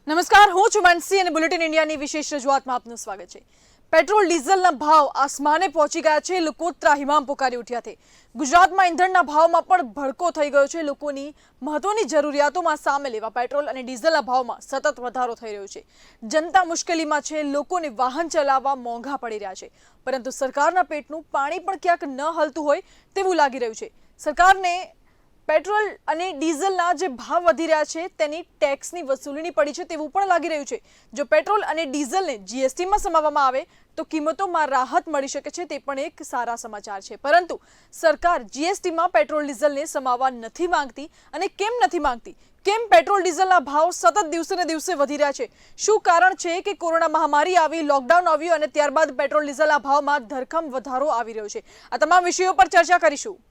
નમસ્કાર, હું છું માનસી અને બુલેટિન ઇન્ડિયાની વિશેષ રજૂઆતમાં આપનું સ્વાગત છે। પેટ્રોલ ડીઝલના ભાવ આસમાને પહોંચી ગયા છે। લોકો ત્રાહિમામ પોકારી ઉઠ્યા છે। ગુજરાતમાં ઈંધણના ભાવમાં પણ ભડકો થઈ ગયો છે। લોકોની મહત્વની જરૂરિયાતોમાં સામેલ એવા પેટ્રોલ અને ડીઝલના ભાવમાં સતત વધારો થઈ રહ્યો છે। જનતા મુશ્કેલીમાં છે। લોકોને વાહન ચલાવવા મોંઘા પડી રહ્યા છે, પરંતુ સરકારના પેટનું પાણી પણ ક્યાંક ન હલતું હોય તેવું લાગી રહ્યું છે। સરકારને પેટ્રોલ અને ડીઝલના જે ભાવ વધી રહ્યા છે તેની ટેક્સની વસૂલણી પડી છે તેવું પણ લાગી રહ્યું છે। જો પેટ્રોલ અને ડીઝલને જીએસટીમાં સમાવવામાં આવે તો કિંમતોમાં રાહત મળી શકે છે, તે પણ એક સારા સમાચાર છે। પરંતુ સરકાર જીએસટીમાં પેટ્રોલ ડીઝલને સમાવવા નથી માંગતી, અને કેમ નથી માંગતી? કેમ પેટ્રોલ ડીઝલના ભાવ સતત દિવસે ને દિવસે વધી રહ્યા છે? શું કારણ છે કે કોરોના મહામારી આવી, લોકડાઉન આવ્યું અને ત્યારબાદ પેટ્રોલ ડીઝલના ભાવમાં ધરખમ વધારો આવી રહ્યો છે? આ તમામ વિષયો પર ચર્ચા કરીશું।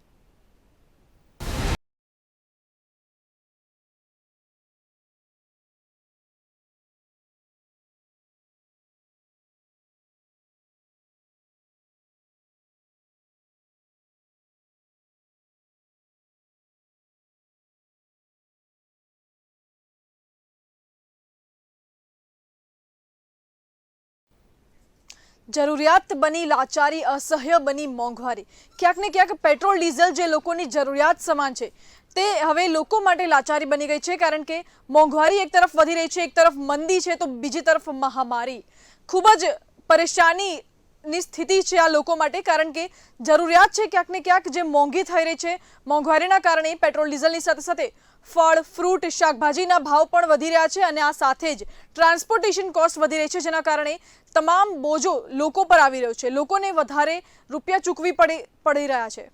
જરૂરિયાત બની લાચારી, અસહ્ય બની મોંઘવારી। ક્યાંક ને ક્યાંક પેટ્રોલ ડીઝલ જે લોકોની જરૂરિયાત સમાન છે તે હવે લોકો માટે લાચારી બની ગઈ છે, કારણ કે મોંઘવારી એક તરફ વધી રહી છે, એક તરફ મંદી છે તો બીજી તરફ મહામારી। ખૂબ જ પરેશાનીની સ્થિતિ છે આ લોકો માટે, કારણ કે જરૂરિયાત છે ક્યાંક ને ક્યાંક જે મોંઘી થઈ રહી છે। મોંઘવારીના કારણે પેટ્રોલ ડીઝલની સાથે સાથે ફળ, ફ્રૂટ, શાકભાજીના ભાવ પણ વધી રહ્યા છે, અને આ સાથે જ ટ્રાન્સપોર્ટેશન કોસ્ટ વધી રહી છે, જેના કારણે તમામ બોજો લોકો પર આવી રહ્યો છે। લોકોને વધારે રૂપિયા ચૂકવી પડી રહ્યા છે।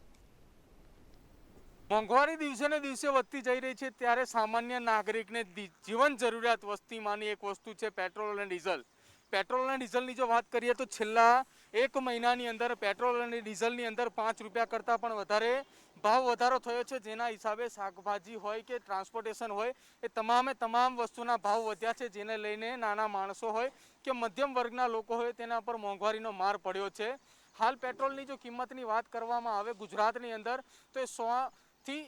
મોંઘવારી દિવસે ને દિવસે વધતી જઈ રહી છે, ત્યારે સામાન્ય નાગરિકને જીવન જરૂરિયાત વસ્તુમાંની એક વસ્તુ છે પેટ્રોલ અને ડીઝલ। પેટ્રોલ અને ડીઝલની જો વાત કરીએ તો છેલ્લા એક મહિનાની અંદર પેટ્રોલ અને ડીઝલની અંદર 5 રૂપિયા કરતાં પણ વધારે ભાવ વધારો થયો છે, જેના હિસાબે શાકભાજી હોય કે ટ્રાન્સપોર્ટેશન હોય એ તમામ વસ્તુના ભાવ વધ્યા છે, જેને લઈને નાના માણસો હોય કે મધ્યમ વર્ગના લોકો હોય તેના પર મોંઘવારીનો માર પડ્યો છે। હાલ પેટ્રોલની જો કિંમતની વાત કરવામાં આવે ગુજરાતની અંદર તો એ 95 થી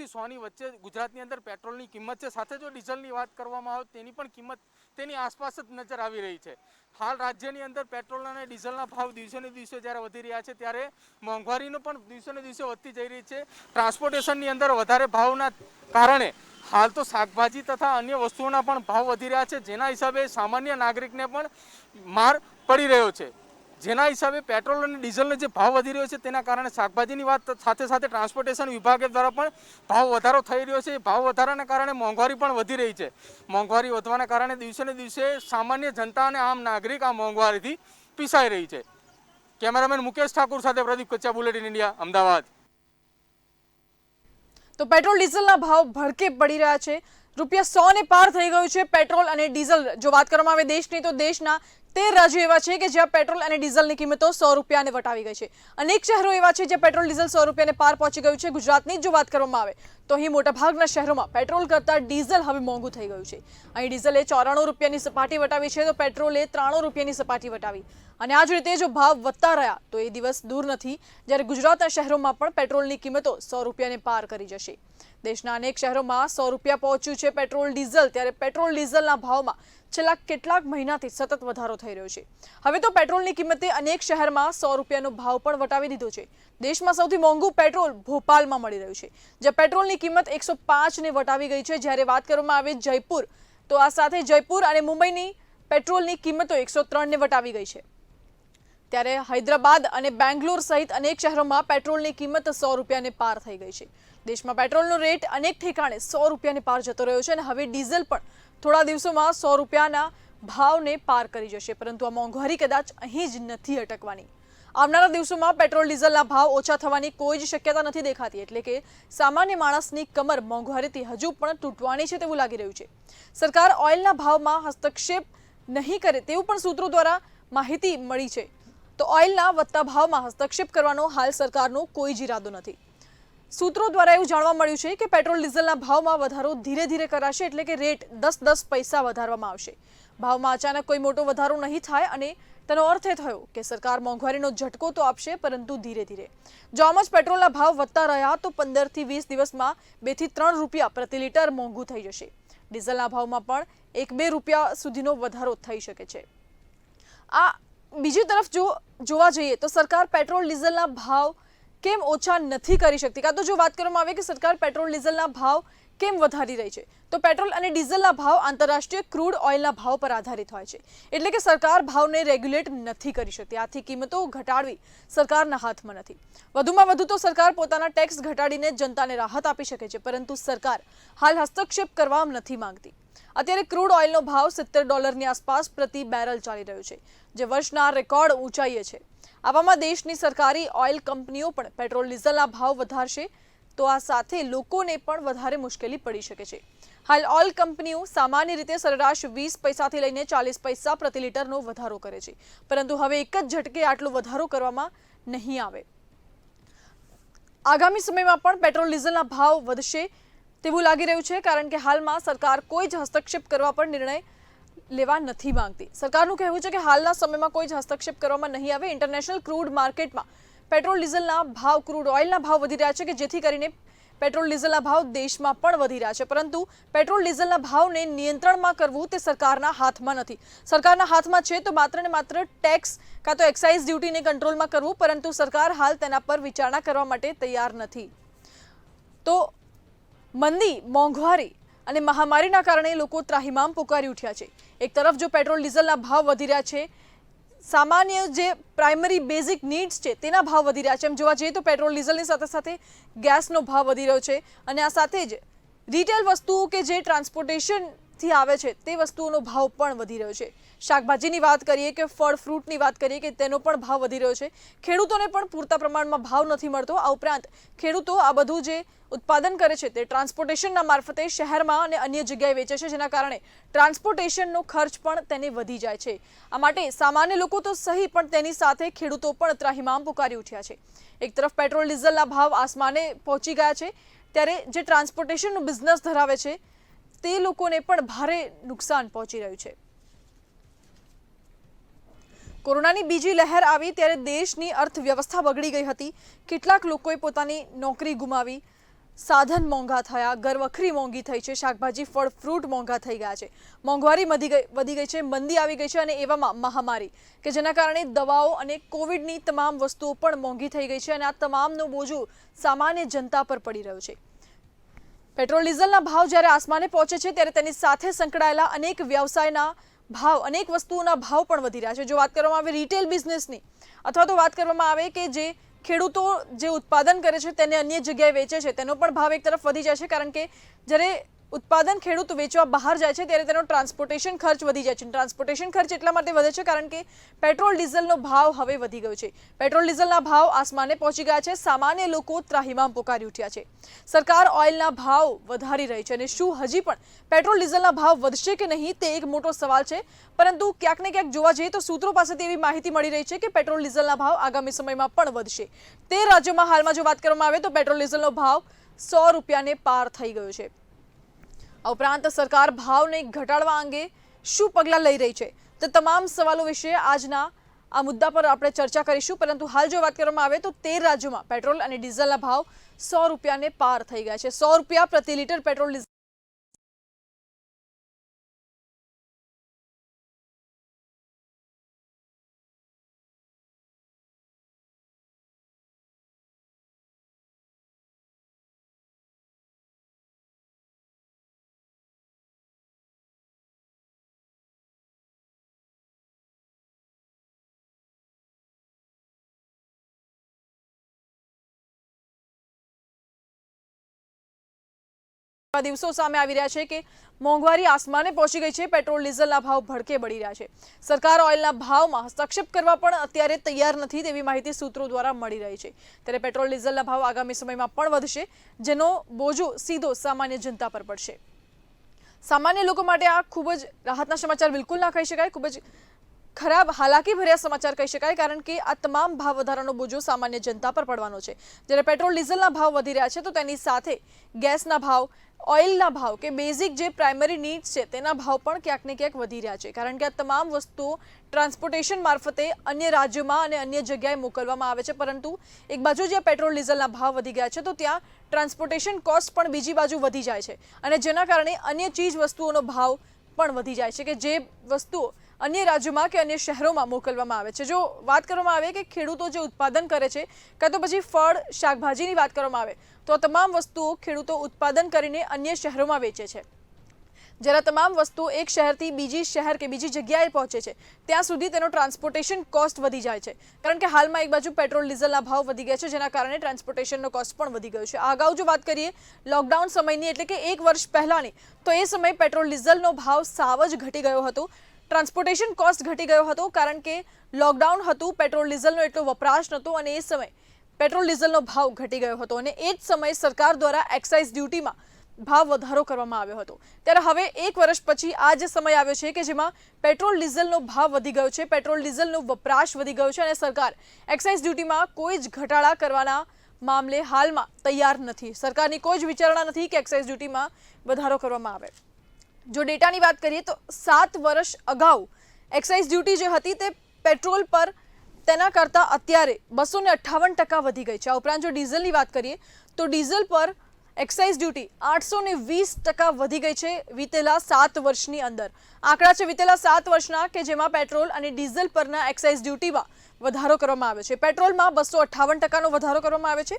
100 ની વચ્ચે ગુજરાતની અંદર પેટ્રોલની કિંમત છે। સાથે જો ડીઝલની વાત કરવામાં આવે તેની પણ કિંમત તેની આસપાસ જ નજર આવી રહી છે। હાલ રાજ્યની અંદર પેટ્રોલ અને ડીઝલના ભાવ દિવસે ને દિવસે જ્યારે વધી રહ્યા છે, ત્યારે મોંઘવારીનો પણ દિવસે ને દિવસે વધતી જઈ રહી છે। ટ્રાન્સપોર્ટેશનની અંદર વધારે ભાવના કારણે હાલ તો શાકભાજી તથા અન્ય વસ્તુઓના પણ ભાવ વધી રહ્યા છે, જેના હિસાબે સામાન્ય નાગરિકને પણ માર પડી રહ્યો છે। જેના હિસાબે પેટ્રોલ અને ડીઝલનો જે ભાવ વધી રહ્યો છે તેના કારણે શાકભાજીની વાત સાથે સાથે ટ્રાન્સપોર્ટેશન વિભાગ દ્વારા પણ ભાવ વધારો થઈ રહ્યો છે। ભાવ વધારાના કારણે મોંઘવારી પણ વધી રહી છે। મોંઘવારી વધવાના કારણે દિવસે ને દિવસે સામાન્ય જનતા અને આમ નાગરિક આ મોંઘવારીથી પીસાઈ રહી છે। કેમેરામેન મુકેશ ઠાકુર સાથે પ્રદીપ કચ્ચા, બુલેટિન ઇન્ડિયા, અમદાવાદ। તો પેટ્રોલ ડીઝલના ભાવ ભડકે પડી રહ્યા છે। રૂપિયા 100 ને પાર થઈ ગયું છે પેટ્રોલ અને ડીઝલ। જો વાત કરવામાં આવે દેશની, તો દેશના 13 રાજ્યો એવા છે કે જ્યાં પેટ્રોલ અને ડીઝલની કિંમતો 100 રૂપિયાને વટાવી ગઈ છે। અનેક શહેરો એવા છે જ્યાં પેટ્રોલ ડીઝલ 100 રૂપિયાને પાર પહોંચી ગયું છે। ગુજરાતની જો વાત કરવામાં આવે તો અહીં મોટાભાગના શહેરોમાં પેટ્રોલ કરતાં ડીઝલ હવે મોંઘું થઈ ગયું છે। અહીં ડીઝલે 94 રૂપિયાની સપાટી વટાવી છે, તો પેટ્રોલે 93 રૂપિયાની સપાટી વટાવી। અને આ જ રીતે જો ભાવ વધતા રહ્યા તો એ દિવસ દૂર નથી જ્યારે ગુજરાતના શહેરોમાં પણ પેટ્રોલની કિંમતો 100 રૂપિયાને પાર કરી જશે। દેશના અનેક શહેરોમાં 100 રૂપિયા પહોંચ્યું છે પેટ્રોલ ડીઝલ, ત્યારે પેટ્રોલ ડીઝલના ભાવમાં છેલ્લા કેટલાક મહિનાથી સતત વધારો થઈ રહ્યો છે। હવે તો પેટ્રોલની કિંમતે અનેક શહેરમાં 100 રૂપિયાનો ભાવ પણ વટાવી દીધો છે। દેશમાં સૌથી મોંઘું પેટ્રોલ ભોપાલમાં મળી રહ્યું છે, જ્યાં પેટ્રોલની કિંમત 105 ને વટાવી ગઈ છે। જ્યારે વાત કરવામાં આવે જયપુર, તો આ સાથે જયપુર અને મુંબઈની પેટ્રોલની કિંમતો 103 ને વટાવી ગઈ છે। ત્યારે હૈદરાબાદ અને બેંગ્લોર સહિત અનેક શહેરોમાં પેટ્રોલની કિંમત 100 રૂપિયાને પાર થઈ ગઈ છે। દેશમાં પેટ્રોલનો રેટ અનેક ઠેકાણે 100 રૂપિયાને પાર જતો રહ્યો છે, અને હવે ડીઝલ પણ થોડા દિવસોમાં 100 રૂપિયાના ભાવને પાર કરી જશે। પરંતુ આ મોંઘવારી કદાચ અહીં જ નથી અટકવાની। આવનારા દિવસોમાં પેટ્રોલ ડીઝલના ભાવ ઓછા થવાની કોઈ જ શક્યતા નથી દેખાતી, એટલે કે સામાન્ય માણસની કમર મોંઘવારીથી હજુ પણ તૂટવાની છે તેવું લાગી રહ્યું છે। સરકાર ઓઇલના ભાવમાં હસ્તક્ષેપ નહીં કરે તેવું પણ સૂત્રો દ્વારા માહિતી મળી છે, તો ઓઇલના વધતા ભાવમાં હસ્તક્ષેપ કરવાનો હાલ સરકારનો કોઈ જ ઇરાદો નથી। સૂત્રો દ્વારા એવું જાણવા મળ્યું છે કે પેટ્રોલ ડીઝલના ભાવમાં વધારો ધીરે ધીરે કરાશે, એટલે કે રેટ 10 પૈસા વધારવામાં આવશે। ભાવમાં અચાનક કોઈ મોટો વધારો નહીં થાય, અને તેનો અર્થ એ થયો કે સરકાર મોંઘવારીનો ઝટકો તો આપશે, પરંતુ ધીરે ધીરે। જો આમ જ પેટ્રોલના ભાવ વધતા રહ્યા તો 15 થી 20 દિવસમાં 2 થી 3 રૂપિયા પ્રતિ લીટર મોંઘું થઈ જશે। ડીઝલના ભાવમાં પણ 1-2 રૂપિયા સુધીનો વધારો થઈ શકે છે। આ બીજી તરફ જો જોવા જઈએ તો સરકાર પેટ્રોલ ડીઝલના ભાવ કેમ ઓછા નથી કરી શકતી, કાં તો જો વાત કરવામાં આવે કે સરકાર પેટ્રોલ ડીઝલના ભાવ કેમ વધારી રહી છે, તો પેટ્રોલ અને ડીઝલના ભાવ આંતરરાષ્ટ્રીય ક્રૂડ ઓઇલના ભાવ પર આધારિત હોય છે, એટલે કે સરકાર ભાવને રેગ્યુલેટ નથી કરી શકતી। આથી કિંમતો ઘટાડવી સરકારના હાથમાં નથી। વધુમાં વધુ તો સરકાર પોતાના ટેક્સ ઘટાડીને જનતાને રાહત આપી શકે છે, પરંતુ સરકાર હાલ હસ્તક્ષેપ કરવા નથી માંગતી। અત્યારે ક્રૂડ ઓઇલનો ભાવ $70 આસપાસ પ્રતિ બેરલ ચાલી રહ્યો છે, જે વર્ષના રેકોર્ડ ઊંચાઈએ છે। આવામાં દેશની સરકારી ઓઇલ કંપનીઓ પણ પેટ્રોલ ડીઝલના ભાવ વધારશે તો આ સાથે લોકોને પણ વધારે મુશ્કેલી પડી શકે છે। હાલ ઓઇલ કંપનીઓ સામાન્ય રીતે સરેરાશ 20 પૈસાથી લઈને 40 પૈસા પ્રતિ લીટરનો વધારો કરે છે, પરંતુ હવે એક જ ઝટકે આટલો વધારો કરવામાં નહીં આવે। આગામી સમયમાં પણ પેટ્રોલ ડીઝલના ભાવ વધશે તેવું લાગી રહ્યું છે, કારણ કે હાલમાં સરકાર કોઈ જ હસ્તક્ષેપ કરવા પર નિર્ણય લેવા નથી માંગતી। સરકારનું કહેવું છે કે હાલના સમયમાં કોઈ જ હસ્તક્ષેપ કરવામાં નહીં આવે। ઇન્ટરનેશનલ ક્રૂડ માર્કેટમાં પેટ્રોલ ડીઝલના ભાવ, ક્રૂડ ઓઇલના ભાવ વધી રહ્યા છે કે જેથી કરીને પેટ્રોલ ડીઝલના ભાવ દેશમાં પણ વધી રહ્યા છે, પરંતુ પેટ્રોલ ડીઝલના ભાવને નિયંત્રણમાં કરવું તે સરકારના હાથમાં નથી। સરકારના હાથમાં છે તો માત્ર ને માત્ર ટેક્સ કાં તો એક્સાઇઝ ડ્યુટીને કંટ્રોલમાં કરવું, પરંતુ સરકાર હાલ તેના પર વિચારણા કરવા માટે તૈયાર નથી। તો મંદી, મોંઘવારી અને મહામારીના કારણે લોકો ત્રાહિમામ પુકારી ઉઠ્યા છે। એક તરફ જો પેટ્રોલ ડીઝલના ભાવ વધી રહ્યા છે, સામાન્ય જે પ્રાઇમરી બેઝિક નીડ્સ છે તેના ભાવ વધી રહ્યા છે, એમ જોવા જઈએ તો પેટ્રોલ ડીઝલની સાથે સાથે ગેસનો ભાવ વધી રહ્યો છે, અને આ સાથે જ રિટેલ વસ્તુઓ કે જે ટ્રાન્સપોર્ટેશનથી આવે છે તે વસ્તુઓનો ભાવ પણ વધી રહ્યો છે। શાકભાજીની વાત કરીએ કે ફળ ફ્રૂટની વાત કરીએ કે તેનો પણ ભાવ વધી રહ્યો છે। ખેડૂતોને પણ પૂરતા પ્રમાણમાં ભાવ નથી મળતો। આ ઉપરાંત ખેડૂતો આ બધું જે ઉત્પાદન કરે છે તે ટ્રાન્સપોર્ટેશનના મારફતે શહેરમાં અને અન્ય જગ્યાએ વેચે છે, જેના કારણે ટ્રાન્સપોર્ટેશનનો ખર્ચ પણ તેને વધી જાય છે। આ માટે સામાન્ય લોકો તો સહી, પણ તેની સાથે ખેડૂતો પણ ત્રાહિમામ પુકારી ઉઠ્યા છે। એક તરફ પેટ્રોલ ડીઝલના ભાવ આસમાને પહોંચી ગયા છે, ત્યારે જે ટ્રાન્સપોર્ટેશનનો બિઝનેસ ધરાવે છે તે લોકોને પણ ભારે નુકસાન પહોંચી રહ્યું છે। કોરોનાની બીજી લહેર આવી ત્યારે દેશની અર્થવ્યવસ્થા બગડી ગઈ હતી। કેટલાક લોકોએ પોતાની નોકરી ગુમાવી, સાધન મોંઘા થયા, ઘરવખરી મોંઘી થઈ છે, શાકભાજી, ફળ, ફ્રૂટ મોંઘા થઈ ગયા છે, મોંઘવારી વધી ગઈ છે, મંદી આવી ગઈ છે, અને એવામાં મહામારી કે જેના કારણે દવાઓ અને કોવિડની તમામ વસ્તુઓ પણ મોંઘી થઈ ગઈ છે, અને આ તમામનો બોજો સામાન્ય જનતા પર પડી રહ્યો છે। પેટ્રોલ ડીઝલના ભાવ જ્યારે આસમાને પહોંચે છે ત્યારે તેની સાથે સંકળાયેલા અનેક વ્યવસાયના ભાવ, અનેક વસ્તુઓના ભાવ પણ વધી રહ્યા છે। જો વાત કરવામાં આવે રિટેલ બિઝનેસની, અથવા તો વાત કરવામાં આવે કે જે ખેડૂતો જે ઉત્પાદન કરે છે તેને અન્ય જગ્યાએ વેચે છે, તેનો પણ ભાવ એક તરફ વધી જાય છે, કારણ કે જ્યારે ઉત્પાદન ખેડૂત વેચવા બહાર જાય છે ત્યારે તેનો ટ્રાન્સપોર્ટેશન ખર્ચ વધી જાય છે। ટ્રાન્સપોર્ટેશન ખર્ચ એટલા માટે વધે છે કારણ કે પેટ્રોલ ડીઝલનો ભાવ હવે વધી ગયો છે। પેટ્રોલ ડીઝલના ભાવ આસમાને પહોંચી ગયા છે, સામાન્ય લોકો ત્રાહિમામ પુકારી ઉઠ્યા છે। સરકાર ઓઇલના ભાવ વધારી રહી છે, અને શું હજી પણ પેટ્રોલ ડીઝલના ભાવ વધશે કે નહીં તે એક મોટો સવાલ છે, પરંતુ ક્યાંક ને ક્યાંક જોવા જઈએ તો સૂત્રો પાસેથી એવી માહિતી મળી રહી છે કે પેટ્રોલ ડીઝલના ભાવ આગામી સમયમાં પણ વધશે। 13 રાજ્યોમાં હાલમાં જો વાત કરવામાં આવે તો પેટ્રોલ ડીઝલનો ભાવ $100 પાર થઈ ગયો છે। આ ઉપરાંત સરકાર ભાવને ઘટાડવા અંગે શું પગલાં લઈ રહી છે, તે તમામ સવાલો વિશે આજના આ મુદ્દા પર આપણે ચર્ચા કરીશું, પરંતુ હાલ જો વાત કરવામાં આવે તો 13 રાજ્યોમાં પેટ્રોલ અને ડીઝલના ભાવ $100 પાર થઈ ગયા છે। $100 પ્રતિ લીટર પેટ્રોલ ડીઝલ દિવસો સામે આવી રહ્યા છે કે મોંઘવારી આસમાને પહોંચી ગઈ છે। પેટ્રોલ ડીઝલના ભાવ ભડકે બળી રહ્યા છે। સરકાર ઓઇલના ભાવમાં હસ્તક્ષેપ કરવા પણ અત્યારે તૈયાર નથી તેવી માહિતી સૂત્રો દ્વારા મળી રહી છે। ત્યારે પેટ્રોલ ડીઝલના ભાવ આગામી સમયમાં પણ વધશે, જેનો બોજો સીધો સામાન્ય જનતા પર પડશે। સામાન્ય લોકો માટે આ ખૂબ જ રાહતના સમાચાર બિલકુલ ના કહી શકાય, ખૂબ જ ખરાબ હાલાકી ભર્યા સમાચાર કહી શકાય, કારણ કે આ તમામ ભાવ વધારાનો બોજો સામાન્ય જનતા પર પડવાનો છે. જ્યારે પેટ્રોલ ડીઝલના ભાવ વધી રહ્યા છે તો તેની સાથે ગેસના ભાવ, ઓઇલના ભાવ કે બેઝિક જે પ્રાઇમરી નીડ્સ છે તેના ભાવ પણ ક્યાંક ને ક્યાંક વધી રહ્યા છે, કારણ કે આ તમામ વસ્તુઓ ટ્રાન્સપોર્ટેશન મારફતે અન્ય રાજ્યોમાં અને અન્ય જગ્યાએ મોકલવામાં આવે છે. પરંતુ એક બાજુ જ્યાં પેટ્રોલ ડીઝલના ભાવ વધી ગયા છે તો ત્યાં ટ્રાન્સપોર્ટેશન કોસ્ટ પણ બીજી બાજુ વધી જાય છે, અને જેના કારણે અન્ય ચીજ વસ્તુઓનો ભાવ પણ વધી જાય છે કે જે વસ્તુઓ અન્ય રાજ્યોમાં કે અન્ય શહેરોમાં મોકલવામાં આવે છે. જો વાત કરવામાં આવે કે ખેડૂતો જે ઉત્પાદન કરે છે, કાં તો પછી ફળ શાકભાજીની વાત કરવામાં આવે તો આ તમામ વસ્તુઓ ખેડૂતો ઉત્પાદન કરીને અન્ય શહેરોમાં વેચે છે. જ્યારે તમામ વસ્તુઓ એક શહેરથી બીજી શહેર કે બીજી જગ્યાએ પહોંચે છે ત્યાં સુધી તેનો ટ્રાન્સપોર્ટેશન કોસ્ટ વધી જાય છે, કારણ કે હાલમાં એક બાજુ પેટ્રોલ ડીઝલના ભાવ વધી ગયા છે, જેના કારણે ટ્રાન્સપોર્ટેશનનો કોસ્ટ પણ વધી ગયો છે. અગાઉ જો વાત કરીએ લોકડાઉન સમયની, એટલે કે 1 વર્ષ પહેલાંની, તો એ સમયે પેટ્રોલ ડીઝલનો ભાવ સાવ જ ઘટી ગયો હતો, ટ્રાન્સપોર્ટેશન કોસ્ટ ઘટી ગયો હતો, કારણ કે લોકડાઉન હતું, પેટ્રોલ ડીઝલનો એટલો વપરાશ નહોતો અને એ સમયે પેટ્રોલ ડીઝલનો ભાવ ઘટી ગયો હતો. અને એ જ સમયે સરકાર દ્વારા એક્સાઇઝ ડ્યુટીમાં ભાવ વધારો કરવામાં આવ્યો હતો. ત્યારે હવે 1 વર્ષ પછી આ જે સમય આવ્યો છે કે જેમાં પેટ્રોલ ડીઝલનો ભાવ વધી ગયો છે, પેટ્રોલ ડીઝલનો વપરાશ વધી ગયો છે અને સરકાર એક્સાઇઝ ડ્યુટીમાં કોઈ જ ઘટાડા કરવાના મામલે હાલમાં તૈયાર નથી. સરકારની કોઈ જ વિચારણા નથી કે એક્સાઇઝ ડ્યુટીમાં વધારો કરવામાં આવે. જો ડેટાની વાત કરીએ તો 7 વર્ષ અગાઉ એક્સાઇઝ ડ્યુટી જે હતી તે પેટ્રોલ પર તેના કરતાં અત્યારે 258% વધી ગઈ છે. આ ઉપરાંત જો ડીઝલની વાત કરીએ તો ડીઝલ પર એક્સાઇઝ ડ્યુટી 820% વધી ગઈ છે વીતેલા 7 વર્ષની અંદર. આંકડા છે વીતેલા 7 વર્ષના કે જેમાં પેટ્રોલ અને ડીઝલ પરના એક્સાઇઝ ડ્યુટીમાં વધારો કરવામાં આવ્યો છે. પેટ્રોલમાં 258%નો વધારો કરવામાં આવ્યો છે,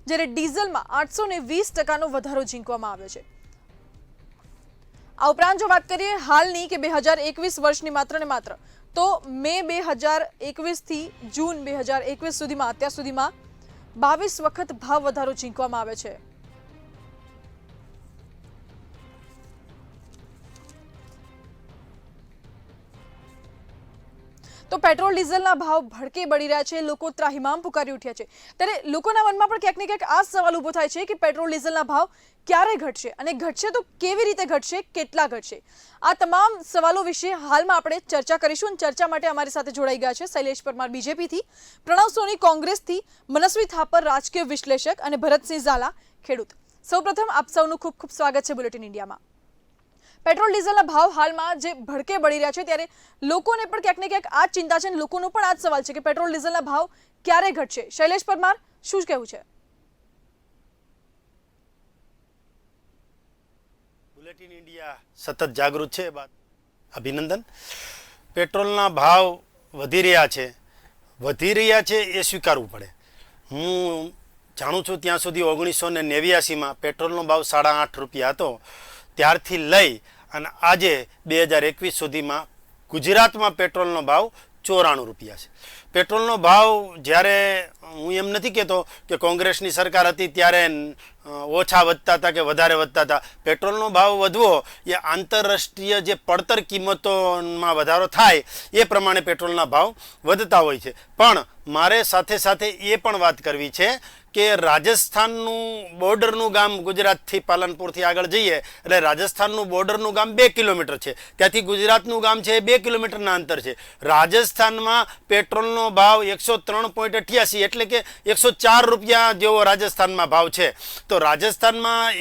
જ્યારે ડીઝલમાં 820%નો વધારો ઝીંકવામાં આવ્યો છે. આ ઉપરાંત જો વાત કરીએ હાલની કે 2021 વર્ષની માત્ર ને માત્ર, તો મે 2021 થી જૂન 2021 સુધીમાં અત્યાર સુધીમાં 22 વખત ભાવ વધારો ઝીંકવામાં આવે છે. તો પેટ્રોલ ડીઝલના ભાવ ભડકે બળી રહ્યા છે, લોકો ત્રાહિમામ પુકારી ઉઠ્યા છે. ત્યારે લોકોના મનમાં પણ ક્યાંક ને ક્યાંક આ સવાલ ઊભો થાય છે કે પેટ્રોલ ડીઝલના ભાવ ક્યારે ઘટશે, અને ઘટશે તો કેવી રીતે ઘટશે, કેટલા ઘટશે? આ તમામ સવાલો વિશે હાલમાં આપણે ચર્ચા કરીશું. ચર્ચા માટે અમારી સાથે જોડાઈ ગયા છે શૈલેષ પરમાર બીજેપીથી, પ્રણવ સોની કોંગ્રેસથી, મનસ્વી થાપર રાજકીય વિશ્લેષક અને ભરતસિંહ ઝાલા ખેડૂત. સૌપ્રથમ આપ સૌનું ખૂબ ખૂબ સ્વાગત છે બુલેટિન ઇન્ડિયામાં. પેટ્રોલ ડીઝલના ભાવ હાલમાં જે ભડકે બળી રહ્યા છે ત્યારે લોકોને પણ ક્યાંક ને ક્યાંક આ જ ચિંતા છે અને લોકોનો પણ આ જ સવાલ છે કે પેટ્રોલ ડીઝલના ભાવ ક્યારે ઘટશે. શૈલેષ પરમાર, શું જ કહેવું છે? બુલેટિન ઇન્ડિયા સતત જાગૃત છે, બાદ અભિનંદન. પેટ્રોલના ભાવ વધી રહ્યા છે એ સ્વીકારવું પડે. હું જાણું છું ત્યાં સુધી 1989માં પેટ્રોલનો ભાવ 8.5 રૂપિયા હતો. ત્યારથી લઈ અને આજે 2021 સુધીમાં ગુજરાતમાં પેટ્રોલનો ભાવ 94 રૂપિયા છે. પેટ્રોલનો ભાવ જ્યારે, હું એમ નથી કહેતો કે કોંગ્રેસની સરકાર હતી ત્યારે ઓછા વધતા હતા કે વધારે વધતા હતા. પેટ્રોલનો ભાવ વધવો એ આંતરરાષ્ટ્રીય જે પડતર કિંમતોમાં વધારો થાય એ પ્રમાણે પેટ્રોલના ભાવ વધતા હોય છે. પણ મારે સાથે સાથે એ પણ વાત કરવી છે કે રાજસ્થાનનું બોર્ડરનું ગામ ગુજરાતથી પાલનપુરથી આગળ જઈએ એટલે રાજસ્થાનનું બોર્ડરનું ગામ 2 કિલોમીટર છે, ત્યાંથી ગુજરાતનું ગામ છે 2 કિલોમીટરના અંતર છે. રાજસ્થાનમાં પેટ્રોલનો ભાવ 103.88 એટલે કે 104 રૂપિયા જેવો રાજસ્થાનમાં ભાવ છે. તો રાજસ્થાનમાં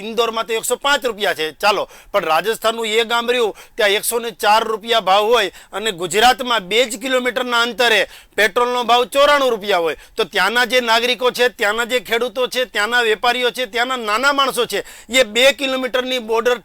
ઇન્દોરમાં તો 105 રૂપિયા છે, ચાલો, પણ રાજસ્થાનનું એ ગામ રહ્યું ત્યાં 104 રૂપિયા ભાવ હોય અને ગુજરાતમાં 2 જ કિલોમીટરના અંતરે પેટ્રોલનો ભાવ 94 રૂપિયા હોય તો ત્યાંના જે નાગરિકો છે, ત્યાંના જે ખેડૂતો છે, ત્યાંના વેપારીઓ છે, ત્યાંના નાના માણસો છે, એ 2 કિલોમીટરની બોર્ડર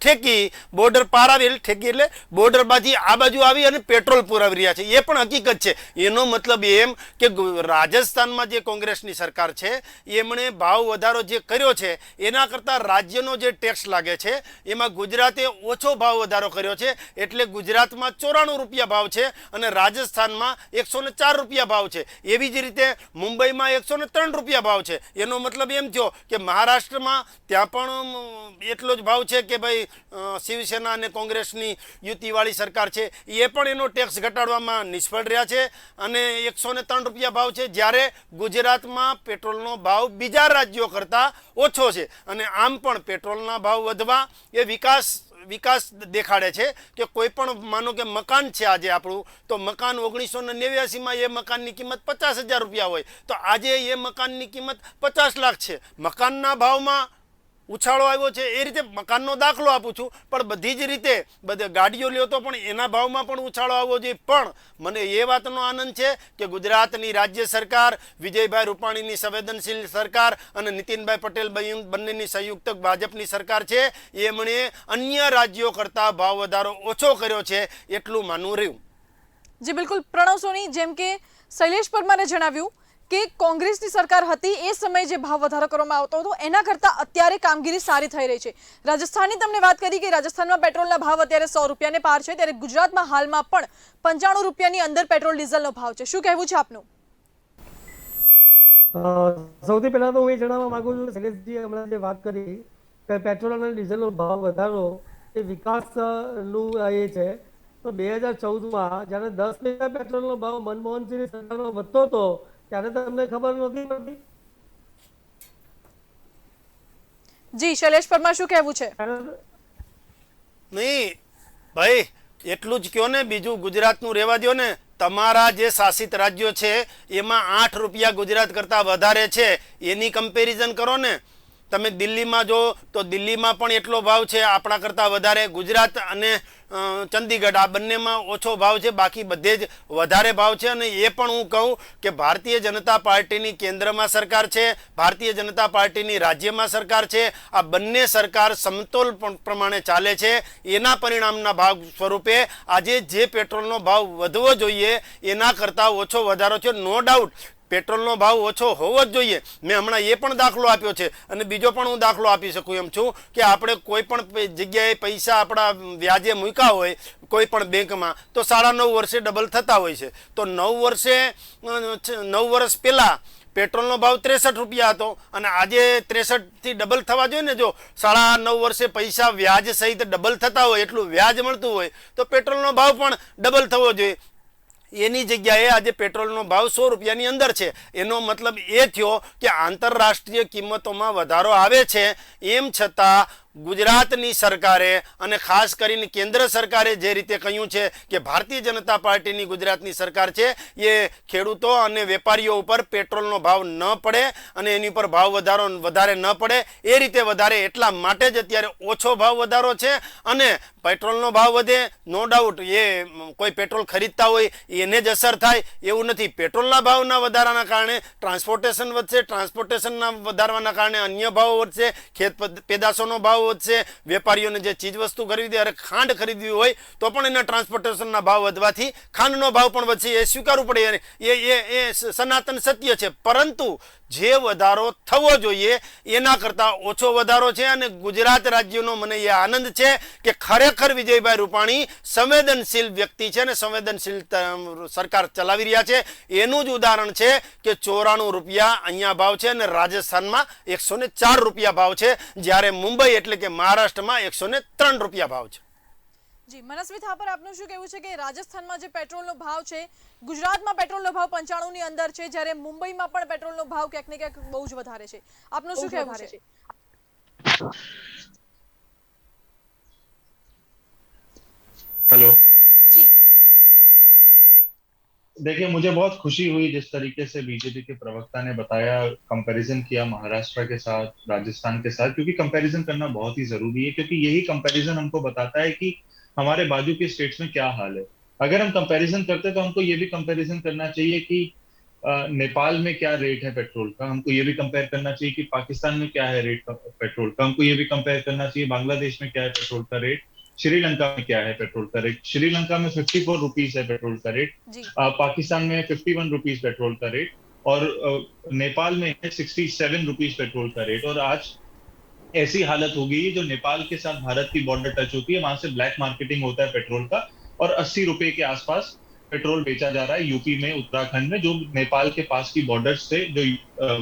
બોર્ડર પાર આવી એટલે બોર્ડર બાજી આ બાજુ આવી અને પેટ્રોલ પુરાવી રહ્યા છે. એ પણ હકીકત છે. એનો મતલબ એમ કે રાજસ્થાનમાં જે કોંગ્રેસની સરકાર છે એમણે ભાવ વધારો જે કર્યો છે એના કરતાં રાજ્યનો જે ટેક્સ લાગે છે એમાં ગુજરાતે ઓછો ભાવ વધારો કર્યો છે, એટલે ગુજરાતમાં 94 રૂપિયા ભાવ છે અને રાજસ્થાનમાં 104 રૂપિયા ભાવ છે. એવી જ રીતે મુંબઈમાં 103 રૂપિયા ભાવ છે. એનો મતલબ એમ થયો કે મહારાષ્ટ્રમાં ત્યાં પણ એટલો જ ભાવ છે કે ભાઈ શિવસેના અને કોંગ્રેસની યુતિવાળી સરકાર છે એ પણ એનો ટેક્સ ઘટાડવામાં નિષ્ફળ રહ્યા છે અને 103 રૂપિયા ભાવ છે, જ્યારે ગુજરાતમાં પેટ્રોલનો ભાવ બીજા રાજ્યો કરતાં ઓછો છે. અને આમ પણ પેટ્રોલના ભાવ વધવા એ વિકાસ વિકાસ દેખાડે છે કે કોઈ પણ માનો કે મકાન છે આજે આપણું, તો મકાન 1989માં એ મકાનની કિંમત 50,000 રૂપિયા હોય, તો આજે એ મકાનની કિંમત 50 લાખ છે. મકાનના ભાવમાં ઉછાળો આવ્યો છે. એ રીતે મકાનનો દાખલો આપું છું, પણ બધી જ રીતે બધી ગાડીઓ લ્યો તો પણ એના ભાવમાં પણ ઉછાળો આવવો જોઈએ. પણ મને એ વાતનો આનંદ છે કે ગુજરાતની રાજ્ય સરકાર, વિજયભાઈ રૂપાણીની સંવેદનશીલ સરકાર અને નીતિનભાઈ પટેલ બંનેની સંયુક્ત ભાજપની સરકાર છે, એમણે અન્ય રાજ્યો કરતાં ભાવ વધારો ઓછો કર્યો છે, એટલું માનવું રહ્યું. જી બિલકુલ પ્રણવ સોની, જેમ કે શૈલેષ પરમારે જણાવ્યું કે કોંગ્રેસની સરકાર હતી એ સમયે જે ભાવ વધારો કરવામાં આવતો હતો એના કરતાં અત્યારે કામગીરી સારી થઈ રહી છે. રાજસ્થાનની તમને વાત કરી કે રાજસ્થાનમાં પેટ્રોલના ભાવ અત્યારે 100 રૂપિયાને પાર છે, ત્યારે ગુજરાતમાં હાલમાં પણ 95 રૂપિયાની અંદર પેટ્રોલ ડીઝલનો ભાવ છે. શું કહેવું છે આપનું? સૌથી પહેલાં તો હું એ જણાવવા માંગુ છું, શૈલેષજી હમણાં જે વાત કરી કે પેટ્રોલ અને ડીઝલનો ભાવ વધારો એ વિકાસનું એ છે, તો 2014માં જ્યારે 10 પૈસા પેટ્રોલનો ભાવ મનમોહનસિંહની સરકારમાં વધતો હતો ત્યારે તમને ખબર નહોતી પડતી? જી શૈલેષ પરમાર, શું કહેવું છે? નહીં ભાઈ, એટલું જ કયો ને, બીજું ગુજરાતનું રહેવા દો ને. તમારા જે શાસિત રાજ્યો છે એમાં 8 રૂપિયા ગુજરાત કરતાં વધારે છે, એની કમ્પેરિઝન કરો ને. તમે દિલ્હીમાં જો તો દિલ્હીમાં પણ એટલો ભાવ છે, આપણા કરતાં વધારે. ગુજરાત અને ચંદીગઢ આ બંનેમાં ઓછો ભાવ છે, બાકી બધે જ વધારે ભાવ છે. અને એ પણ હું કહું કે ભારતીય જનતા પાર્ટીની કેન્દ્રમાં સરકાર છે, ભારતીય જનતા પાર્ટીની રાજ્યમાં સરકાર છે. આ બંને સરકાર સમતોલ પ્રમાણે ચાલે છે. એના પરિણામના ભાગ સ્વરૂપે આજે જે પેટ્રોલનો ભાવ વધવો જોઈએ એના કરતાં ઓછો વધારો છે. નો ડાઉટ પેટ્રોલનો ભાવ ઓછો હોવો જ જોઈએ. મેં હમણાં એ પણ દાખલો આપ્યો છે, અને બીજો પણ હું દાખલો આપી શકું એમ છું કે આપણે કોઈ પણ જગ્યાએ પૈસા આપણા વ્યાજે મૂક્યા હોય કોઈ પણ બેંકમાં, તો 9.5 વર્ષે ડબલ થતા હોય છે. તો 9 વર્ષ પહેલાં પેટ્રોલનો ભાવ 63 રૂપિયા હતો, અને આજે 63થી ડબલ થવા જોઈએ ને. જો 9.5 વર્ષે પૈસા વ્યાજ સહિત ડબલ થતા હોય, એટલું વ્યાજ મળતું હોય, તો પેટ્રોલનો ભાવ પણ ડબલ થવો જોઈએ. એની જગ્યાએ આજે પેટ્રોલનો ભાવ 100 રૂપિયાની અંદર છે. એનો મતલબ એ થયો કે આંતરરાષ્ટ્રીય કિંમતોમાં વધારો આવે છે, એમ છતાં ગુજરાતની સરકારે અને ખાસ કરીને કેન્દ્ર સરકારે જે રીતે કહ્યું છે કે ભારતીય જનતા પાર્ટીની ગુજરાતની સરકાર છે, એ ખેડૂતો અને વેપારીઓ ઉપર પેટ્રોલનો ભાવ ન પડે અને એની ઉપર ભાવ વધારે ન પડે એ રીતે વધારે, એટલા માટે જ અત્યારે ઓછો ભાવ વધારો છે. અને પેટ્રોલનો ભાવ વધે, નો ડાઉટ એ કોઈ પેટ્રોલ ખરીદતા હોય એને જ અસર થાય એવું નથી. પેટ્રોલના ભાવના વધારાના કારણે ટ્રાન્સપોર્ટેશન વધશે, ટ્રાન્સપોર્ટેશનના વધારવાના કારણે અન્ય ભાવ વધશે, ખેત પેદાશોનો ભાવ વધશે, વેપારીઓને જે ચીજ વસ્તુ ખરીદી અરે ખાંડ ખરીદવી હોય તો પણ એના ટ્રાન્સપોર્ટેશનના ભાવ વધવાથી ખાંડનો ભાવ પણ વધશે. એ સ્વીકારવું પડે, એ સનાતન સત્ય છે. પરંતુ જે વધારો થવો જોઈએ એના કરતાં ઓછો વધારો છે. અને ગુજરાત રાજ્યનો મને એ આનંદ છે કે ખરેખર વિજયભાઈ રૂપાણી સંવેદનશીલ વ્યક્તિ છે અને સંવેદનશીલ સરકાર ચલાવી રહ્યા છે. એનું જ ઉદાહરણ છે કે 94 રૂપિયા અહીંયા ભાવ છે અને રાજસ્થાનમાં 104 રૂપિયા ભાવ છે, જ્યારે મુંબઈ એટલે કે મહારાષ્ટ્રમાં 103 રૂપિયા ભાવ છે. જી મનસ્વી થાપર, આપનું શું કહેવું છે કે રાજસ્થાનમાં જે પેટ્રોલનો ભાવ છે, ગુજરાતમાં પેટ્રોલનો ભાવ 95 ની અંદર છે, જ્યારે મુંબઈમાં પણ પેટ્રોલનો ભાવ ક્યાંક ને ક્યાંક બહુ જ વધારે છે. આપનું શું કહેવું છે? हेलो जी देखिए, मुझे बहुत खुशी हुई जिस तरीके से बीजेपी के प्रवक्ता ने बताया, कंपैरिजन किया महाराष्ट्र के साथ, राजस्थान के साथ, क्योंकि कंपैरिजन करना बहुत ही जरूरी है, क्योंकि यही कंपैरिजन हमको बताता है कि हमारे बाजू के स्टेट्स में क्या हाल है. अगर हम कंपैरिजन करते हैं तो हमको ये भी कंपैरिजन करना चाहिए कि नेपाल में क्या रेट है पेट्रोल का, हमको ये भी कंपेयर करना चाहिए कि पाकिस्तान में क्या है रेट पेट्रोल का, हमको ये भी कंपेयर करना चाहिए बांग्लादेश में क्या है पेट्रोल का रेट, श्रीलंका में क्या है पेट्रोल का रेट. श्रीलंका में 54 रुपीज है पेट्रोल का रेट, पाकिस्तान में 51 रुपीज पेट्रोल का रेट, और नेपाल में है 67 रुपीज पेट्रोल का रेट. और आज ऐसी हालत हो गई है, जो नेपाल के साथ भारत की बॉर्डर टच होती है, वहां से ब्लैक मार्केटिंग होता है पेट्रोल का, और 80 रुपए के आसपास पेट्रोल बेचा जा रहा है यूपी में, उत्तराखंड में, जो नेपाल के पास की बॉर्डर से जो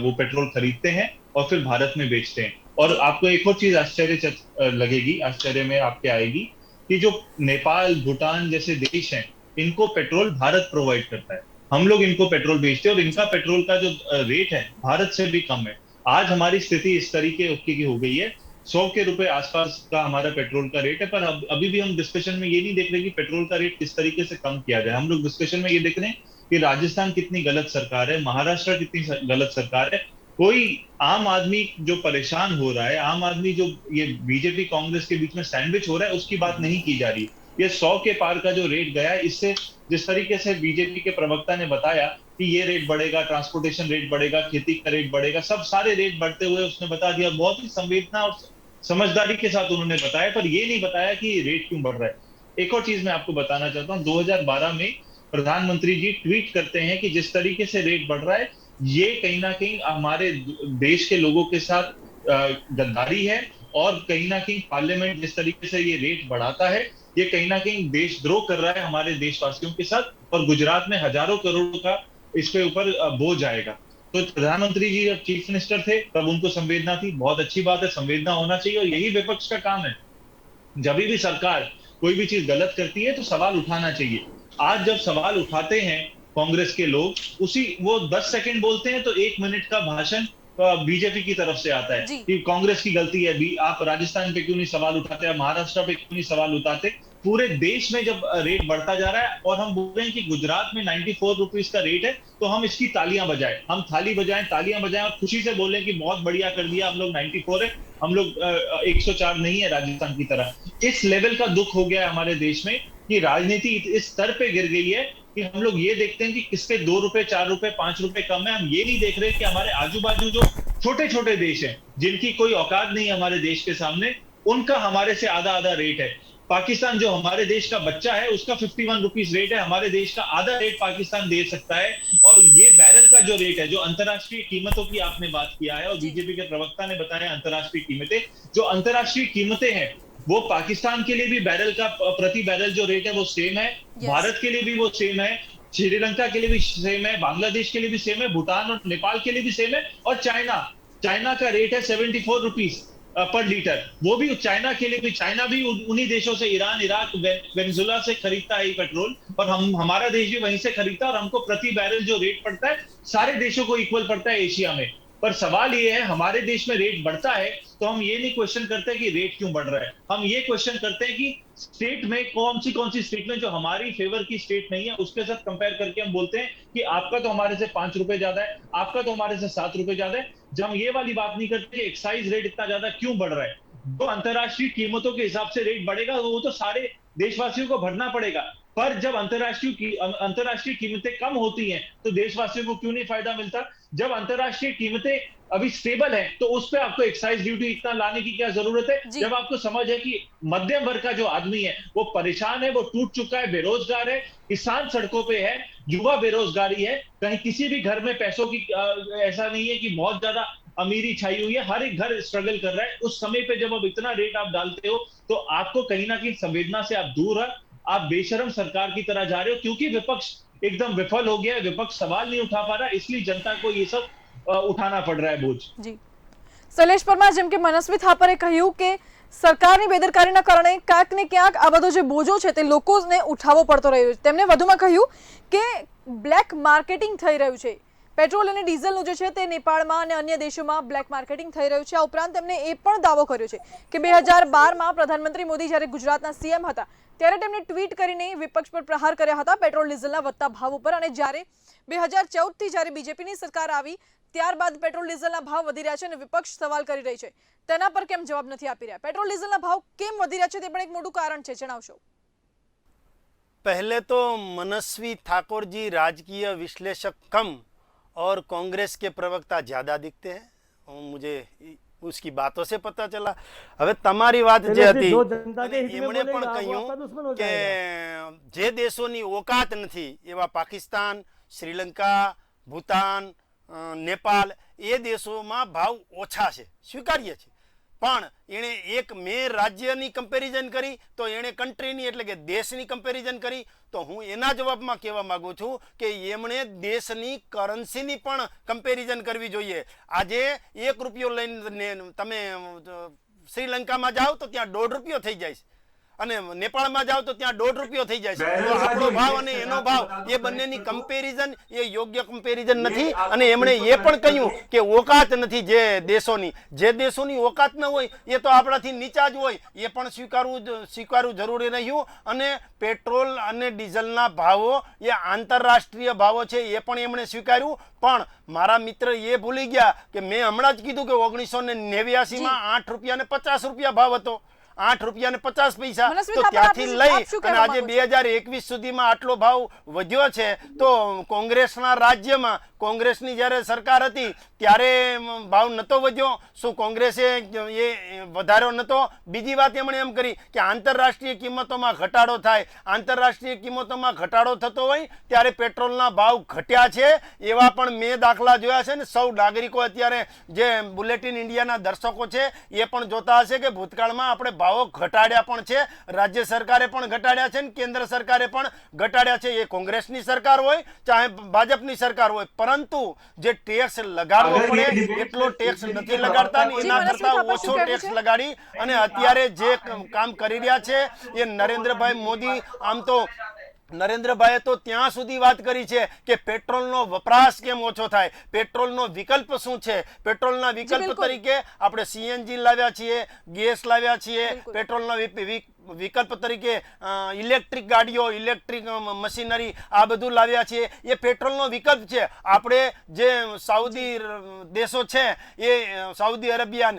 वो पेट्रोल खरीदते हैं और फिर भारत में बेचते हैं. और आपको एक और चीज आश्चर्य में आपके आएगी कि जो नेपाल, भूटान जैसे देश हैं, इनको पेट्रोल भारत प्रोवाइड करता है. हम लोग इनको पेट्रोल बेचते हैं और इनका पेट्रोल का जो रेट है भारत से भी कम है. आज हमारी स्थिति इस तरीके की हो गई है 100 के रुपए आसपास का हमारा पेट्रोल का रेट है। पर अभी भी हम डिस्कशन में ये नहीं देख रहे कि पेट्रोल का रेट किस तरीके से कम किया जाए। हम लोग डिस्कशन में ये देख रहे हैं कि राजस्थान कितनी गलत सरकार है, महाराष्ट्र कितनी गलत सरकार है। कोई आम आदमी जो परेशान हो रहा है, आम आदमी जो ये बीजेपी कांग्रेस के बीच में सैंडविच हो रहा है, उसकी बात नहीं की जा रही। ये 100 के पार का जो रेट गया है, इससे जिस तरीके से बीजेपी के प्रवक्ता ने बताया कि ये रेट बढ़ेगा, ट्रांसपोर्टेशन रेट बढ़ेगा, खेती का रेट बढ़ेगा, सब सारे रेट बढ़ते हुए उसने बता दिया। बहुत ही संवेदना और समझदारी के साथ उन्होंने बताया, पर ये नहीं बताया कि रेट क्यों बढ़ रहा है। एक और चीज मैं आपको बताना चाहता हूँ, 2012 में प्रधानमंत्री जी ट्वीट करते हैं कि जिस तरीके से रेट बढ़ रहा है, ये कहीं ना कहीं हमारे देश के लोगों के साथ गद्दारी है, और कहीं ना कहीं पार्लियामेंट जिस तरीके से ये रेट बढ़ाता है, ये कहीं ना कहीं देशद्रोह कर रहा है हमारे देशवासियों के साथ, और गुजरात में हजारों करोड़ का इसके ऊपर बोझ आएगा। तो प्रधानमंत्री जी जब चीफ मिनिस्टर थे तब उनको संवेदना थी, बहुत अच्छी बात है, संवेदना होना चाहिए, और यही विपक्ष का काम है। जब भी सरकार कोई भी चीज गलत करती है तो सवाल उठाना चाहिए। आज जब सवाल उठाते हैं कांग्रेस के लोग, उसी वो 10 सेकंड बोलते हैं तो 1 मिनट का भाषण बीजेपी की तरफ से आता है जी। कि कांग्रेस की गलती है, भी आप राजस्थान पे क्यों नहीं सवाल उठाते, आप महाराष्ट्र पे क्यों नहीं सवाल उठाते। पूरे देश में जब रेट बढ़ता जा रहा है और हम बोल रहे हैं कि गुजरात में 94 रुपीज का रेट है, तो हम इसकी तालियां बजाएं, हम थाली बजाएं, तालियां बजाएं, और खुशी से बोलें कि बहुत बढ़िया कर दिया, हम लोग 94 है, हम लोग 104 नहीं है राजस्थान की तरह। इस लेवल का दुख हो गया है हमारे देश में कि राजनीति इस स्तर पे गिर गई है कि हम लोग ये देखते हैं कि किसके 2 रुपए, 4 रुपए, 5 रुपए कम है। हम ये नहीं देख रहे कि हमारे आजू बाजू जो छोटे छोटे देश हैं, जिनकी कोई औकात नहीं है हमारे देश के सामने, उनका हमारे से आधा आधा रेट है। पाकिस्तान जो हमारे देश का बच्चा है, उसका 51 रुपीज रेट है, हमारे देश का आधा रेट पाकिस्तान दे सकता है। और ये बैरल का जो रेट है, जो अंतरराष्ट्रीय कीमतों की आपने बात किया है, और बीजेपी के प्रवक्ता ने बताया अंतरराष्ट्रीय कीमतें, जो अंतरराष्ट्रीय कीमतें हैं वो पाकिस्तान के लिए भी बैरल का प्रति बैरल जो रेट है वो सेम है, भारत के लिए भी वो सेम है, श्रीलंका के लिए भी सेम है, बांग्लादेश के लिए भी सेम है, भूटान और नेपाल के लिए भी सेम है, और चाइना का रेट है 74 रुपीज पर लीटर। वो भी चाइना के लिए भी, चाइना भी उन्हीं देशों से, ईरान, इराक, वेनेजुएला से खरीदता है ये पेट्रोल, और हमारा देश भी वहीं से खरीदता है, और हमको प्रति बैरल जो रेट पड़ता है सारे देशों को इक्वल पड़ता है एशिया में। पर सवाल ये है, हमारे देश में रेट बढ़ता है तो हम ये नहीं क्वेश्चन करते कि रेट क्यों बढ़ रहा है, हम ये क्वेश्चन करते हैं कि स्टेट में कौन सी स्टेट में जो हमारी फेवर की स्टेट नहीं है, उसके साथ कंपेयर करके हम बोलते हैं कि आपका तो हमारे से 5 रुपए ज्यादा है, आपका तो हमारे से 7 रुपए ज्यादा है। जब हम ये वाली बात नहीं करते कि एक्साइज रेट इतना ज्यादा क्यों बढ़ रहा है, जो अंतरराष्ट्रीय कीमतों के हिसाब से रेट बढ़ेगा वो तो सारे देशवासियों को भरना पड़ेगा। पर जब अंतरराष्ट्रीय कीमतें कम होती हैं तो देशवासियों को क्यों नहीं फायदा मिलता। जब अंतरराष्ट्रीय कीमतें अभी स्टेबल है तो उस पर आपको एक्साइज ड्यूटी इतना लाने की क्या जरूरत है, जब आपको समझ है कि मध्यम वर्ग का जो आदमी है वो परेशान है, वो टूट चुका है, बेरोजगार है, किसान सड़कों पे है, युवा बेरोजगारी है, कहीं किसी भी घर में पैसों की ऐसा नहीं है कि बहुत ज्यादा अमीरी छाई हुई है, हर एक घर स्ट्रगल कर रहा है। उस समय पे जब अब इतना रेट आप डालते हो तो आपको कहीं ना कहीं संवेदना से आप दूर है, आप बेशरम सरकार की तरह जा रहे हो, क्योंकि विपक्ष एकदम विफल हो गया है, विपक्ष सवाल नहीं उठा पा रहा, इसलिए जनता को ये सब ઉઠાના પડ રહા है બોજ। જી શૈલેષ પરમાર, જેમ કે મનસ્વી થાપરે કહ્યું કે સરકારની બેદરકારીના કારણે ક્યાંક ને ક્યાંક આ બધો જે બોજો છે તે લોકોને ઉઠાવવો પડતો રહ્યો છે। તેમણે વધુમાં કહ્યું કે બ્લેક માર્કેટિંગ થઈ રહ્યું છે, પેટ્રોલ અને ડીઝલનું જે છે તે નેપાળમાં અને અન્ય દેશોમાં બ્લેક માર્કેટિંગ થઈ રહ્યું છે। આ ઉપરાંત તેમણે એ પણ દાવો કર્યો છે કે 2012માં પ્રધાનમંત્રી મોદી જ્યારે ગુજરાતના સીએમ હતા ત્યારે તેમણે ટ્વીટ કરીને વિપક્ષ પર પ્રહાર કર્યા હતા પેટ્રોલ ડીઝલના વધતા ભાવ ઉપર, અને જ્યારે 2014થી જ્યારે બીજેપીની સરકાર આવી ત્યારબાદ પેટ્રોલ ડીઝલના ભાવ વધી રહ્યા છે અને વિપક્ષ સવાલ કરી રહી છે, તેના પર કેમ જવાબ નથી આપી રહ્યા? પેટ્રોલ ડીઝલના ભાવ કેમ વધી રહ્યા છે તે પણ એક મોટું કારણ છે, જણાવશો? पहले तो मनस्वी ठाकुर जी राजकीय विश्लेषक कम और कांग्रेस के प्रवक्ता ज़्यादा दिखते हैं, और मुझे उसकी बातों से पता चला। હવે તમારી વાત જે હતી એમણે પણ કહ્યું કે જે દેશોની ઓકાત નથી એવા પાકિસ્તાન, શ્રીલંકા, ભૂતાન, નેપાળ એ દેશોમાં ભાવ ઓછા છે, સ્વીકાર્ય છે, પણ એણે એક મેં રાજ્યની કમ્પેરિઝન કરી તો એણે કન્ટ્રીની એટલે કે દેશની કમ્પેરિઝન કરી, તો હું એના જવાબમાં કહેવા માગું છું કે એમણે દેશની કરન્સીની પણ કમ્પેરિઝન કરવી જોઈએ। આજે 1 રૂપિયો લઈને તમે શ્રીલંકામાં જાઓ તો ત્યાં 1.5 રૂપિયો થઈ જાય છે, અને નેપાળમાં જાઓ તો ત્યાં ₹1.5 થઈ જાય છે. બેરલ તો का આપણો जो ભાવ index અને है, એનો मैं ભાવ आपको એ बता બંનેની दूं, કમ્પેરિઝન એ યોગ્ય કમ્પેરિઝન નથી. ये અને आपको એમણે એ પણ કહ્યું કે ઓકાત નથી જે દેશોની ઓકાત ન હોય એ તો આપણાથી નીચા જ હોય, એ પણ સ્વીકારવું જરૂરી રહ્યું. અને પેટ્રોલ અને ડીઝલના ભાવો એ આંતરરાષ્ટ્રીય ભાવો છે એ પણ એમણે સ્વીકાર્યું. પણ મારા મિત્ર એ ભૂલી ગયા કે મેં હમણાં જ કીધું કે 1989માં ₹8.50 ભાવ હતો, ₹8.50. મનસ્વી તો થાપર, ત્યાંથી આપને લઈ આપ શું અને કહેવા આજે માંગો છો? 2021 સુધીમાં આટલો ભાવ વધ્યો છે. તો કોંગ્રેસના રાજ્યમાં કોંગ્રેસની જ્યારે સરકાર હતી ત્યારે ભાવ નતો વધ્યો? શું કોંગ્રેસે એ વધાર્યો નતો? બીજી વાત એમણે એમ કરી કે આંતરરાષ્ટ્રીય કિંમતોમાં ઘટાડો થાય. આંતરરાષ્ટ્રીય કિંમતોમાં ઘટાડો થતો હોય ત્યારે પેટ્રોલના ભાવ ઘટ્યા છે એવા પણ મેં દાખલા જોયા છે. ને સૌ નાગરિકો અત્યારે જે બુલેટિન ઇન્ડિયાના દર્શકો છે એ પણ જોતા હશે કે ભૂતકાળમાં આપણે ભાવો ઘટાડ્યા પણ છે, રાજ્ય સરકારે પણ ઘટાડ્યા છે ને કેન્દ્ર સરકારે પણ ઘટાડ્યા છે. એ કોંગ્રેસની સરકાર હોય ચાહે ભાજપની સરકાર હોય, પરંતુ જે ટેક્સ લગાડવો અગર ये પડે debate એટલો से ટેક્સ बीजेपी નથી के લગાડતા ને प्रवक्ता એના जी, કરતા मनस्वी ઓછો थापा, ટેક્સ શું લગાડી અને અત્યારે જે કામ કરી રહ્યા છે એ નરેન્દ્રભાઈ મોદી આમ તો નરેન્દ્રભાઈએ તો ત્યાં સુધી વાત કરી છે કે પેટ્રોલનો વપરાશ કેમ ઓછો થાય, પેટ્રોલનો વિકલ્પ શું છે. પેટ્રોલના વિકલ્પ બિલકુલ. તરીકે આપણે સીએનજી લાવ્યા છીએ, ગેસ લાવ્યા છીએ, બિલકુલ. પેટ્રોલના વિકલ્પ તરીકે ઇલેક્ટ્રિક ગાડીઓ, ઇલેક્ટ્રિક મશીનરી આ બધું લાવ્યા છીએ. એ પેટ્રોલનો વિકલ્પ છે. આપણે જે સાઉદી દેશો છે એ સાઉદી અરેબિયા,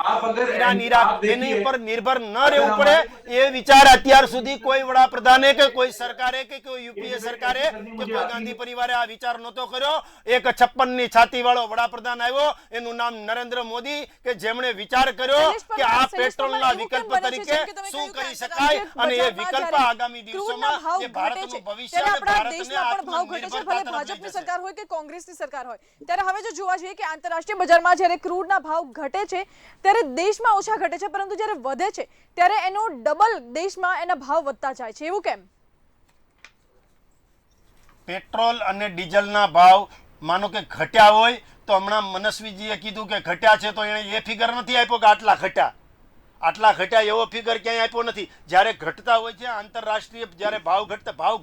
आप अगर ઈરાન, आप ઈરાક देखिए, એની ઉપર નિર્ભર ન अगर રહેવું हमारे- પડે એ વિચાર અત્યાર સુધી કોઈ વડાપ્રધાને કે કોઈ સરકારે કે કોઈ યુપીએ સરકારે કે કોઈ ગાંધી પરિવારે આ વિચાર નહોતો કર્યો. એક 56 ની છાતી વાળો વડાપ્રધાન આવ્યો, એનું નામ નરેન્દ્ર મોદી, કે જેમણે વિચાર કર્યો શૈલેષ કે પરમાર, આ શૈલેષ પેટ્રોલના પરમાર, એવું વિકલ્પ કેમ બને છે તરીકે જેમ કે તમે શું કહ્યું કે કરી શકાય અને એ આંતરરાષ્ટ્રીય વિકલ્પ બજારમાં આગામી ક્રૂડના દિવસોમાં ભાવ એ ઘટે ભારતનું છે ભવિષ્ય ત્યારે અને આપણા ભારતને દેશમાં પણ ભાવ ઘટે છે, ભલે આત્મનિર્ભરતા તરફ લઈ ભાજપની જશે. સરકાર હોય કે કોંગ્રેસની સરકાર હોય. ત્યારે હવે જો જોવા જઈએ કે આંતરરાષ્ટ્રીય બજારમાં જ્યારે ક્રૂડના ભાવ ઘટે છે ત્યારે દેશમાં ઓછા ઘટે છે, પરંતુ જ્યારે વધે છે ત્યારે એનો ડબલ દેશમાં એના ભાવ વધતા જાય છે. એવું કેમ? પેટ્રોલ અને ડીઝલના ભાવ માનો કે ઘટ્યા હોય તો હમણાં મનસ્વીજીએ કીધું કે ઘટ્યા છે તો એણે એ ફિગર નથી આપ્યો કે આટલા ઘટ્યા એવો ફિગર ક્યાંય આપ્યો નથી. જ્યારે ઘટતા હોય છે આંતરરાષ્ટ્રીય, જ્યારે ભાવ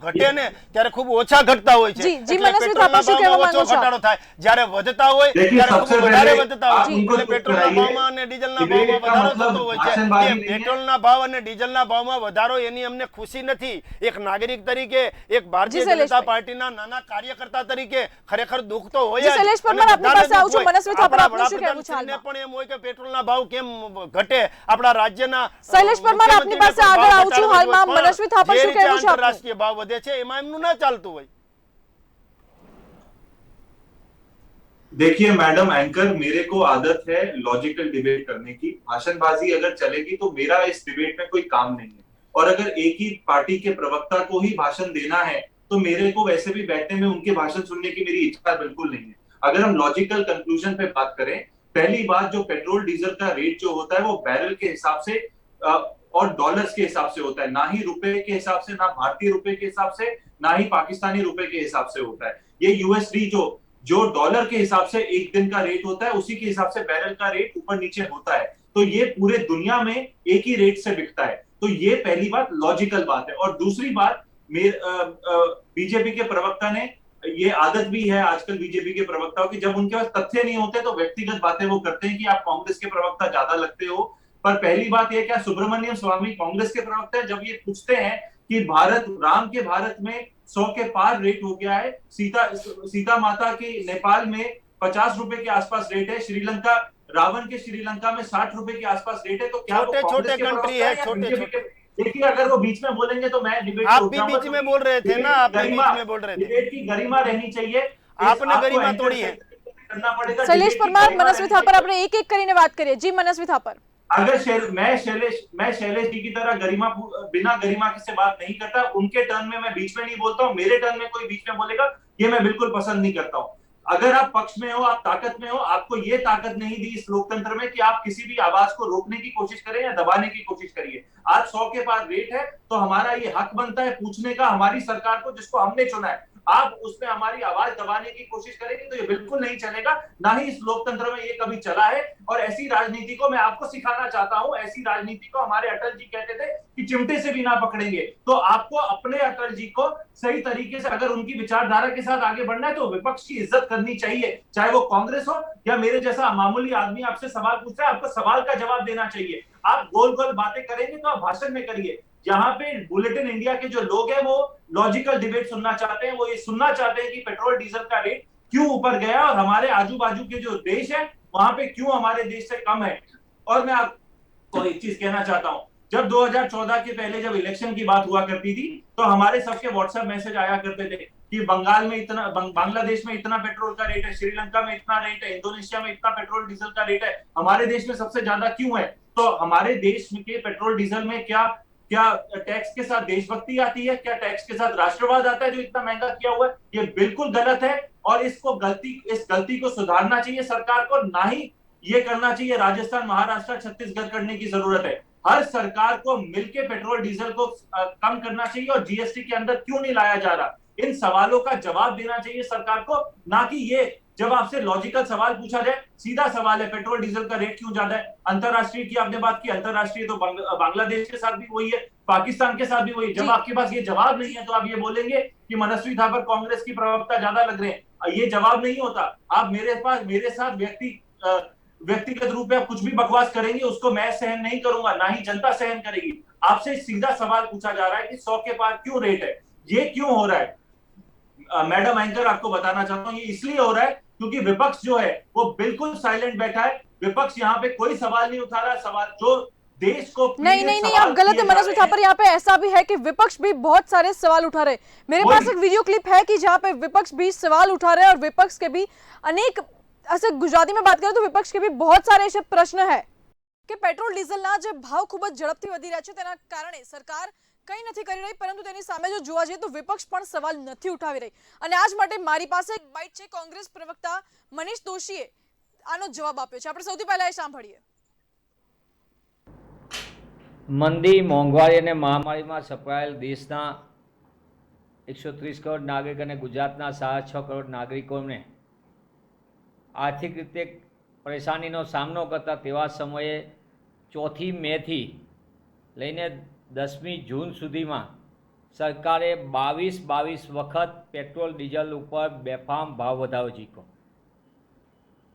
ઘટે ને ત્યારે ખૂબ ઓછા ઘટતા હોય છે. જી, જી, એટલે મનસ્વી પેટ્રોલના થાપા, શું કહેવા ભાવમાં ઓછો માંગો છો? ઘટાડો થાય. જ્યારે વધતા હોય देखिए, ત્યારે सबसे ખૂબ વધારે पहले વધતા હોય आप છે. उनको એટલે चुप પેટ્રોલના कराइए। ભાવમાં અને ડીઝલના डिबेट ભાવમાં का વધારો मतलब થતો હોય છે. भाषणबाजी એ नहीं है। પેટ્રોલના ભાવ અને ડીઝલના ભાવમાં વધારો એની અમને ખુશી નથી. એક નાગરિક તરીકે, એક ભારતીય જી, શૈલેષભાઈ. જનતા પાર્ટીના નાના કાર્યકર્તા તરીકે ખરેખર દુઃખ તો હોય જી, જ. શૈલેષ પરમાર, અને આપની બધાને પાસે આવું છું. દુઃખ હોય. મનસ્વી થાપર, આપણા આપનું શું કહેવું છે વડાપ્રધાનશ્રીને હાલમાં? પણ એમ હોય કે પેટ્રોલના ભાવ કેમ ઘટે, આપણા રાજ્યના શૈલેષ પરમાર, આપની પાસે મુખ્યમંત્રીને આગળ પણ આવું છું. ભાવ હાલમાં ઘટાડવો જોઈએ. મનસ્વી થાપર, જે શું રીતે કહેવું છે આપનું? આંતરરાષ્ટ્રીય ભાવ વધે છે એમાં એમનું ના ચાલતું હોય. देखिए मैडम एंकर, मेरे को आदत है लॉजिकल डिबेट करने की। भाषणबाजी अगर चलेगी तो मेरा इस डिबेट में कोई काम नहीं है। और अगर एक ही पार्टी के प्रवक्ता को ही भाषण देना है तो मेरे को वैसे भी बैठने में उनके भाषण सुनने की मेरी इच्छा बिल्कुल नहीं है। अगर हम लॉजिकल कंक्लूजन पे बात करें, पहली बात, जो पेट्रोल डीजल का रेट जो होता है वो बैरल के हिसाब से और डॉलर्स के हिसाब से होता है, ना ही रुपए के हिसाब से, ना भारतीय रुपए के हिसाब से, ना ही पाकिस्तानी रुपए के हिसाब से होता है। ये यूएसडी जो डॉलर के हिसाब से एक दिन का रेट होता है, उसी के हिसाब से बैरल का रेट ऊपर नीचे होता है। तो ये पूरे दुनिया में एक ही रेट से बिकता है। तो ये पहली बात, लॉजिकल बात है। और दूसरी बात, बीजेपी के प्रवक्ता ने, ये आदत भी है आजकल बीजेपी के प्रवक्ताओं की, जब उनके पास तथ्य नहीं होते तो व्यक्तिगत बातें वो करते हैं कि आप कांग्रेस के प्रवक्ता ज्यादा लगते हो। पर पहली बात यह, क्या सुब्रमण्यम स्वामी कांग्रेस के प्रवक्ता है, जब ये पूछते हैं कि राम के भारत में 100 के पार रेट हो गया है, सीता माता के नेपाल में 50 रुपए के आसपास रेट है, श्रीलंका, रावण के श्रीलंका में 60 रुपए के आसपास रेट है, तो क्या वो छोटे कांग्रेस के कंट्री प्रवक्ता है, या छोटे बीजेपी के? देखिए, अगर वो बीच में बोलेंगे तो मैं डिबेट आप भी बीच में बोल रहे थे ना, आप भी बीच में बोल रहे थे। डिबेट की गरिमा रहनी चाहिए। आपने आपको गरिमा एंकर तोड़ी है। करना पड़ेगा। શૈલેષ डिबेट की પરમાર, गरिमा મનસ્વી रहनी થાપર, चाहिए। આપણે એક કરીને વાત કરીએ. જી, મનસ્વી થાપર. अगर मैं शैलेश जी की तरह बिना गरिमा से बात नहीं करता, उनके टर्न में मैं बीच में नहीं बोलता हूँ, मेरे टर्न में कोई बीच में बोलेगा, ये मैं बिल्कुल पसंद नहीं करता हूँ। अगर आप पक्ष में हो, आप ताकत में हो, आपको ये ताकत नहीं दी इस लोकतंत्र में कि आप किसी भी आवाज को रोकने की कोशिश करें या दबाने की कोशिश करिए। आज 100 के पार रेट है तो हमारा ये हक बनता है पूछने का, हमारी सरकार को जिसको हमने चुना है। आप उसमें हमारी आवाज दबाने की कोशिश करेंगे तो ये बिल्कुल नहीं चलेगा, ना ही इस लोकतंत्र में ये कभी चला है। और ऐसी राजनीति को मैं आपको सिखाना चाहता हूं, ऐसी राजनीति को हमारे अटल जी कहते थे कि चिमटे से भी ना पकड़ेंगे। तो आपको अपने अटल जी को सही तरीके से अगर उनकी विचारधारा के साथ आगे बढ़ना है तो विपक्ष की इज्जत करनी चाहिए, चाहे वो कांग्रेस हो या मेरे जैसा मामूली आदमी आपसे सवाल पूछ रहा है, आपको सवाल का जवाब देना चाहिए। आप गोल गोल बातें करेंगे तो आप भाषण में करिए। यहाँ पे बुलेटिन इंडिया के जो लोग हैं वो लॉजिकल डिबेट सुनना चाहते हैं, वो ये सुनना चाहते हैं कि पेट्रोल डीजल का रेट क्यों ऊपर गया और हमारे आजू बाजू के जो देश है वहां पे क्यों हमारे देश से कम है। और मैं आपको एक चीज कहना चाहता हूं, जब 2014 के पहले जब इलेक्शन की बात हुआ करती थी तो हमारे सबके व्हाट्सएप मैसेज आया करते थे कि बंगाल में इतना, बांग्लादेश में इतना पेट्रोल का रेट है, श्रीलंका में इतना रेट है, इंडोनेशिया में इतना पेट्रोल डीजल का रेट है, हमारे देश में सबसे ज्यादा क्यों है। तो हमारे देश के पेट्रोल डीजल में क्या टैक्स के साथ देशभक्ति आती है, क्या टैक्स के साथ राष्ट्रवाद आता है जो इतना महंगा किया हुआ है? ये बिल्कुल गलत है और इस गलती को सुधारना चाहिए सरकार को, ना ही ये करना चाहिए राजस्थान, महाराष्ट्र, छत्तीसगढ़ करने की जरूरत है। हर सरकार को मिलकर पेट्रोल डीजल को कम करना चाहिए और जीएसटी के अंदर क्यों नहीं लाया जा रहा, इन सवालों का जवाब देना चाहिए सरकार को, ना कि ये जब आपसे लॉजिकल सवाल पूछा जाए। सीधा सवाल है, पेट्रोल डीजल का रेट क्यों ज्यादा है? अंतरराष्ट्रीय की आपने बात की, अंतरराष्ट्रीय तो बांग्लादेश के साथ भी वही है, पाकिस्तान के साथ भी वही। जब आपके पास ये जवाब नहीं है तो आप ये बोलेंगे कि मनस्वी थापर कांग्रेस की प्रवक्ता ज्यादा लग रहे हैं। ये जवाब नहीं होता। आप मेरे साथ व्यक्तिगत रूप में आप कुछ भी बकवास करेंगे उसको मैं सहन नहीं करूंगा, ना ही जनता सहन करेगी। आपसे सीधा सवाल पूछा जा रहा है कि 100 के पार क्यों रेट है, ये क्यों हो रहा है? मैडम एंकर, आपको बताना चाहता हूं ये इसलिए हो रहा है क्योंकि विपक्ष जो है वो बिल्कुल साइलेंट बैठा है। विपक्ष यहाँ पे कोई सवाल नहीं उठा रहा, सवाल जो देश को नहीं आप गलत है मनस्वी थापर। यहाँ पे ऐसा भी है कि विपक्ष भी बहुत सारे सवाल उठा रहे। मेरे पास एक वीडियो क्लिप है कि जहाँ पे विपक्ष भी सवाल उठा रहे हैं और विपक्ष के भी अनेक, ऐसे गुजराती में बात करें तो विपक्ष के भी बहुत सारे ऐसे प्रश्न है કે પેટ્રોલ ડીઝલના જે ભાવ ખૂબ જ ઝડપથી વધી રહ્યા છે તેના કારણે સરકાર કંઈ નથી કરી રહી, પરંતુ તેની સામે જો જોવા જઈએ તો વિપક્ષ પણ સવાલ નથી ઉઠાવી રહી। અને આજ માટે મારી પાસે એક બાઇટ છે, કોંગ્રેસ પ્રવક્તા મનીષ દોશીએ આનો જવાબ આપ્યો છે। આપણે સૌથી પહેલા એ સાંભળીએ। મંદી, મોંઘવારી અને મહામારીમાં સપડાયેલ દેશના 130 કરોડ નાગરિક અને ગુજરાતના 6.5 કરોડ નાગરિકોને આર્થિક રીતે પરેશાનીનો સામનો કરતા તેવા સમયે 4 મેથી લઈને 10મી જૂન સુધીમાં સરકારે 22 વખત પેટ્રોલ ડીઝલ ઉપર બેફામ ભાવ વધારો ઝીક્યો।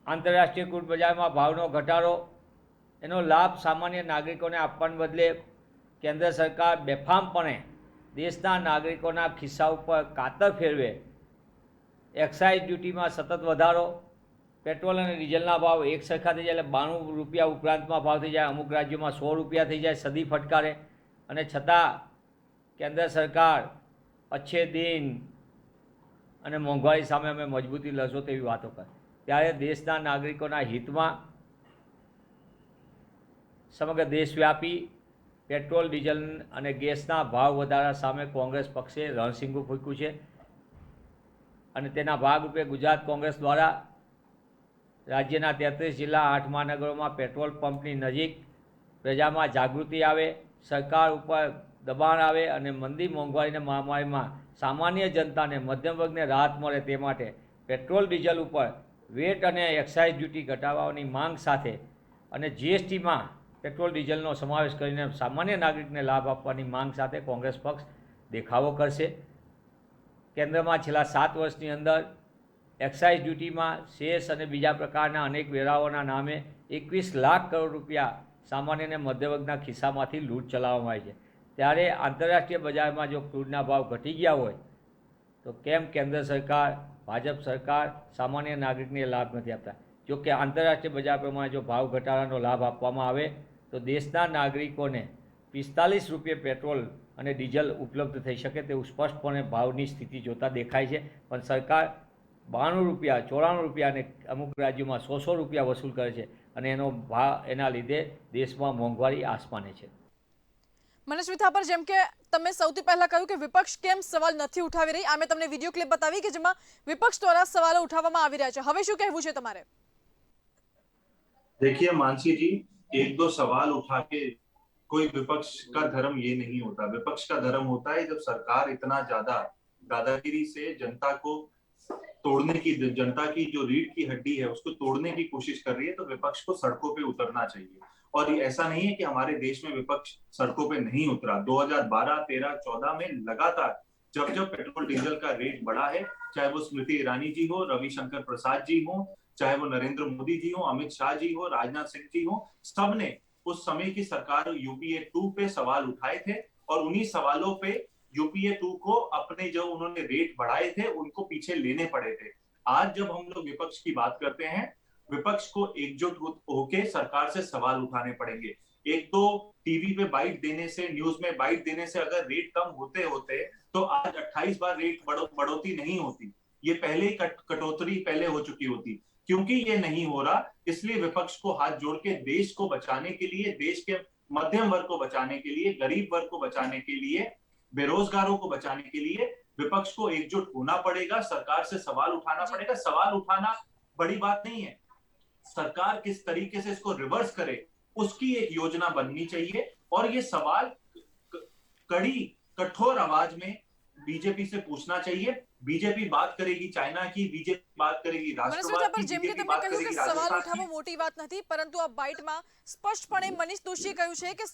આંતરરાષ્ટ્રીય ક્રૂડ બજારમાં ભાવનો ઘટાડો, એનો લાભ સામાન્ય નાગરિકોને આપવાને બદલે કેન્દ્ર સરકાર બેફામપણે દેશના નાગરિકોના ખિસ્સા ઉપર કાતર ફેરવે, એક્સાઇઝ ડ્યુટીમાં સતત વધારો, પેટ્રોલ અને ડીઝલના ભાવ એક સરખા થઈ જાય એટલે 92 રૂપિયા ઉપરાંતમાં ભાવ થઈ જાય, અમુક રાજ્યોમાં 100 રૂપિયા થઈ જાય, સદી ફટકારે, અને છતાં કેન્દ્ર સરકાર અચ્છે દિન અને મોંઘવારી સામે અમે મજબૂતી લડશો તેવી વાતો કરે। ત્યારે દેશના નાગરિકોના હિતમાં સમગ્ર દેશવ્યાપી પેટ્રોલ, ડીઝલ અને ગેસના ભાવ વધારા સામે કોંગ્રેસ પક્ષે રણસિંગું ફૂંક્યું છે અને તેના ભાગરૂપે ગુજરાત કોંગ્રેસ દ્વારા રાજ્યના 33 જિલ્લા, 8 મહાનગરોમાં પેટ્રોલ પંપની નજીક પ્રજામાં જાગૃતિ આવે, સરકાર ઉપર દબાણ આવે અને મંદી, મોંઘવારીને મહામારીમાં સામાન્ય જનતાને, મધ્યમ વર્ગને રાહત મળે તે માટે પેટ્રોલ, ડીઝલ ઉપર વેટ અને એક્સાઇઝ ડ્યુટી ઘટાડવાની માંગ સાથે અને જીએસટીમાં પેટ્રોલ, ડીઝલનો સમાવેશ કરીને સામાન્ય નાગરિકને લાભ આપવાની માંગ સાથે કોંગ્રેસ પક્ષ દેખાવો કરશે। કેન્દ્રમાં છેલ્લા 7 વર્ષની અંદર એક્સાઇઝ ડ્યુટીમાં સેસ અને બીજા પ્રકારના અનેક વેરાઓના નામે 21 લાખ કરોડ રૂપિયા સામાન્ય અને મધ્યવર્ગના ખિસ્સામાંથી લૂંટ ચલાવવામાં આવી છે। ત્યારે આંતરરાષ્ટ્રીય બજારમાં જો ક્રૂડના ભાવ ઘટી ગયા હોય તો કેમ કેન્દ્ર સરકાર, ભાજપ સરકાર સામાન્ય નાગરિકને લાભ નથી આપતા? જો કે આંતરરાષ્ટ્રીય બજાર પ્રમાણે જો ભાવ ઘટાડાનો લાભ આપવામાં આવે તો દેશના નાગરિકોને 45 રૂપિયે પેટ્રોલ અને ડીઝલ ઉપલબ્ધ થઈ શકે તેવું સ્પષ્ટપણે ભાવની સ્થિતિ જોતા દેખાય છે। પણ સરકાર 92 રૂપિયા, 94 રૂપિયા અને અમુક રાજ્યોમાં 100 રૂપિયા વસૂલ કરે છે અને એનો ભાવ, એના લીધે દેશમાં મોંઘવારી આસમાને છે। મનસ્વી થાપર, જેમ કે તમે સૌથી પહેલા કહ્યું કે વિપક્ષ કેમ સવાલ નથી ઉઠાવી રહી, આ મેં તમને વિડીયો ક્લિપ બતાવી કે જેમાં વિપક્ષ દ્વારા સવાલો ઉઠાવવામાં આવી રહ્યા છે। હવે શું કહેવું છે તમારે? देखिए मानसी जी, एक दो सवाल उठा के कोई विपक्ष का धर्म ये नहीं होता। विपक्ष का धर्म होता है जब सरकार इतना ज्यादा दादागिरी से जनता को तोड़ने की, जनता की जो रीढ़ की हड्डी है उसको तोड़ने की कोशिश कर रही है, तो विपक्ष को सड़कों पे उतरना चाहिए। और ये ऐसा नहीं है कि हमारे देश में विपक्ष सड़कों पे नहीं उतरा। 2012, 13, 14 में लगातार जब जब पेट्रोल डीजल का रेट बढ़ा है, चाहे वो स्मृति ईरानी जी हो, रविशंकर प्रसाद जी हो, चाहे वो नरेंद्र मोदी जी हो, अमित शाह जी हो, राजनाथ सिंह जी हो, सबने उस समय की सरकार यूपीए 2 पे सवाल उठाए थे और उन्हीं सवालों पे यूपीए 2 को अपने जो उन्होंने रेट बढ़ाए थे उनको पीछे लेने पड़े थे। आज जब हम लोग विपक्ष की बात करते हैं, विपक्ष को एकजुट होके सरकार से सवाल उठाने पड़ेंगे। एक तो टीवी पे बाइट देने से, न्यूज में बाइट देने से अगर रेट कम होते होते तो आज 28 बार रेट बढ़ोतरी नहीं होती, ये पहले ही कटौती पहले हो चुकी होती। क्योंकि ये नहीं हो रहा, इसलिए विपक्ष को हाथ जोड़ के देश को बचाने के लिए, देश के मध्यम वर्ग को बचाने के लिए, गरीब वर्ग को बचाने के लिए, बेरोजगारों को बचाने के लिए विपक्ष को एकजुट होना पड़ेगा, सरकार से सवाल उठाना पड़ेगा। सवाल उठाना बड़ी बात नहीं है, सरकार किस तरीके से इसको रिवर्स करे उसकी एक योजना बननी चाहिए। और ये सवाल कड़ी कठोर आवाज में बीजेपी से पूछना चाहिए। बीजेपी बात करेगी चाइना की, बीजेपी बात करेगी राष्ट्रवाद की, જેમ કે बीजेपी તમે बात કહ્યું करेगी કે સવાલ राजस्थान ઉઠાવવો की। મોટી વાત નથી, પરંતુ આ બાઇટમાં સ્પષ્ટપણે મનીષ દોશીએ કહ્યું છે કે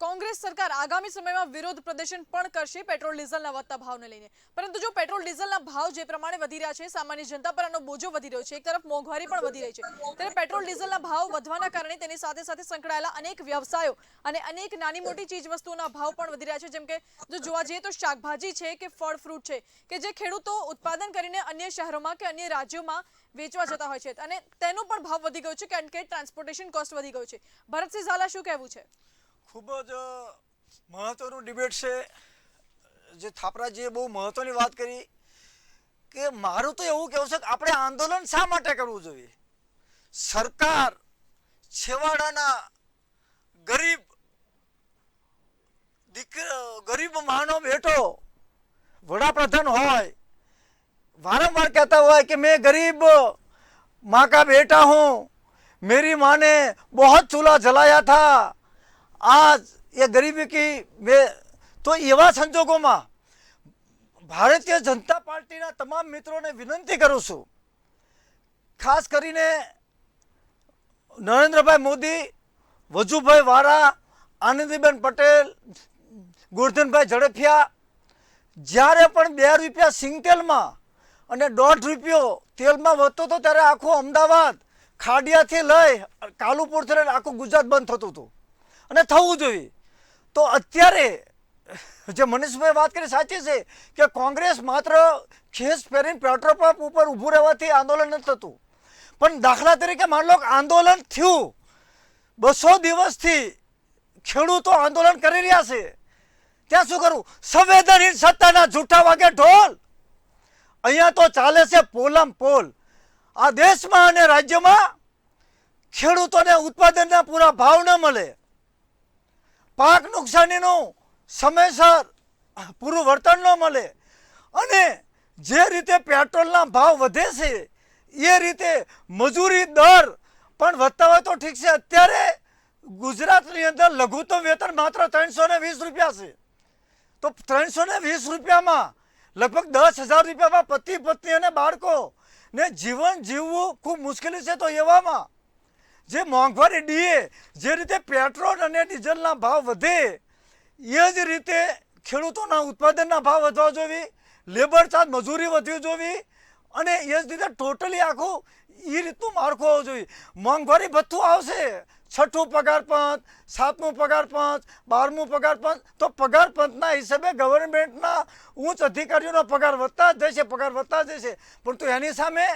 કોંગ્રેસ સરકાર આગામી સમયમાં વિરોધ પ્રદર્શન પણ કરશે પેટ્રોલ ડીઝલના વધતા ભાવને લઈને। પરંતુ જો પેટ્રોલ ડીઝલના ભાવ જે પ્રમાણે વધી રહ્યા છે, સામાન્ય જનતા પર આનો બોજો વધી રહ્યો છે, એક તરફ મોંઘવારી પણ વધી રહી છે, ત્યારે પેટ્રોલ ડીઝલના ભાવ વધવાના કારણે તેની સાથે સાથે સંકળાયેલા અનેક વ્યવસાયો અને અનેક નાની મોટી ચીજ વસ્તુઓના ભાવ પણ વધી રહ્યા છે। જેમ કે જો જોવા જઈએ તો શાકભાજી છે કે ફળ ફ્રૂટ છે કે જે ખેડૂતો ઉત્પાદન કરીને અન્ય શહેરોમાં કે અન્ય રાજ્યોમાં વેચવા જતા હોય છે અને તેનો પણ ભાવ વધી ગયો છે, કારણ કે ટ્રાન્સપોર્ટેશન કોસ્ટ વધી ગયું છે। ભરતસિંહ ઝાલા શું કહેવું છે? ખૂબ જ મહત્વનું ડિબેટ છે જે થાપરાજીએ બહુ મહત્વની વાત કરી કે મારું તો એવું કહેવું છે કે આપણે આંદોલન શા માટે કરવું જોઈએ? સરકાર છેવાડાના ગરીબ માનો બેટો વડાપ્રધાન હોય, વારંવાર કહેતા હોય कि मैं गरीब माँ का बेटा हूँ, मेरी माँ ने बहुत चूल्हा जलाया था, आज ये गरीबी की तो एवा संजोगों में भारतीय जनता पार्टी तमाम मित्रों ने विनंती करूँ छूं, खास करीने नरेंद्र भाई मोदी, वजूभाई वारा, आनंदीबेन पटेल, गोवर्धन भाई झड़फिया, જ્યારે પણ 2 રૂપિયા સિંગતેલમાં અને 1.5 રૂપિયો તેલમાં વધતો હતો ત્યારે આખું અમદાવાદ ખાડિયાથી લઈ કાલુપુરથી લઈને આખું ગુજરાત બંધ થતું હતું અને થવું જોઈએ। તો અત્યારે જે મનીષભાઈ વાત કરી સાચી છે કે કોંગ્રેસ માત્ર ખેસ પહેરીને પેટ્રોલ પંપ ઉપર ઊભું રહેવાથી આંદોલન નથી થતું, પણ દાખલા તરીકે માની લો કે આંદોલન થયું, 200 દિવસથી ખેડૂતો આંદોલન કરી રહ્યા છે, ત્યાં શું કરવું? સંવેદનહીન સત્તાના જૂઠા વાગે ઢોલ। અહીંયા તો ચાલે છે પોલમ પોલ। આ દેશમાં અને રાજ્યમાં ખેડૂતોને ઉત્પાદનના પૂરા ભાવ ન મળે, પાક નુકસાનીનું સમયસર પૂરું વળતર ન મળે અને જે રીતે પેટ્રોલના ભાવ વધે છે એ રીતે મજૂરી દર પણ વધતા હોય તો ઠીક છે। અત્યારે ગુજરાતની અંદર લઘુત્તમ વેતન માત્ર 320 રૂપિયા છે, તો 320 રૂપિયામાં લગભગ 10,000 રૂપિયામાં પતિ પત્ની અને બાળકો ને જીવન જીવવું ખૂબ મુશ્કેલી છે। તો એવામાં જે મોંઘવારી ડીએ જે રીતે પેટ્રોલ અને ડીઝલના ભાવ વધે એ જ રીતે ખેડૂતોના ઉત્પાદનના ભાવ વધવા જોઈએ, લેબર ચાર્જ મજૂરી વધવી જોઈએ અને એ જ રીતે ટોટલી આખું એ રીતનું માળખું હોવું જોઈએ। મોંઘવારી ભથ્થું આવશે, 6મું પગાર પંચ, 7મું પગાર પંચ, 12મું પગાર પંચ, તો પગાર પંચના હિસાબે ગવર્મેન્ટના ઉચ્ચ અધિકારીઓનો પગાર વધતા જ જશે, પગાર વધતા જ જશે, પરંતુ એની સામે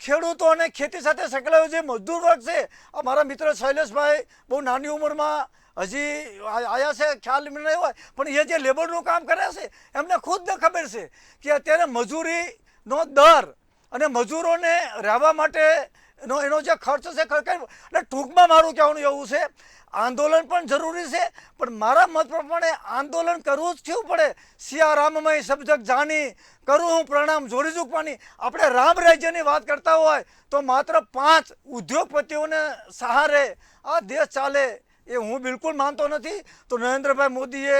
ખેડૂતો અને ખેતી સાથે સંકળાયેલો જે મજદૂર વર્ગ છે, અમારા મિત્ર શૈલેષભાઈ બહુ નાની ઉંમરમાં હજી આયા છે, ખ્યાલ નહીં હોય, પણ એ જે લેબરનું કામ કરે છે એમને ખુદને ખબર છે કે અત્યારે મજૂરીનો દર અને મજૂરોને રહેવા માટે એનો જે ખર્ચ છે એટલે ટૂંકમાં મારું કહેવાનું એવું છે આંદોલન પણ જરૂરી છે, પણ મારા મત પ્રમાણે આંદોલન કરવું જ કેવું પડે। સિયા રામમય સબજગ જાની, કરું હું પ્રણામ જોડી ઝૂકવાની। આપણે રામ રાજ્યની વાત કરતા હોય તો માત્ર 5 ઉદ્યોગપતિઓને સહારે આ દેશ ચાલે એ હું બિલકુલ માનતો નથી। તો નરેન્દ્રભાઈ મોદીએ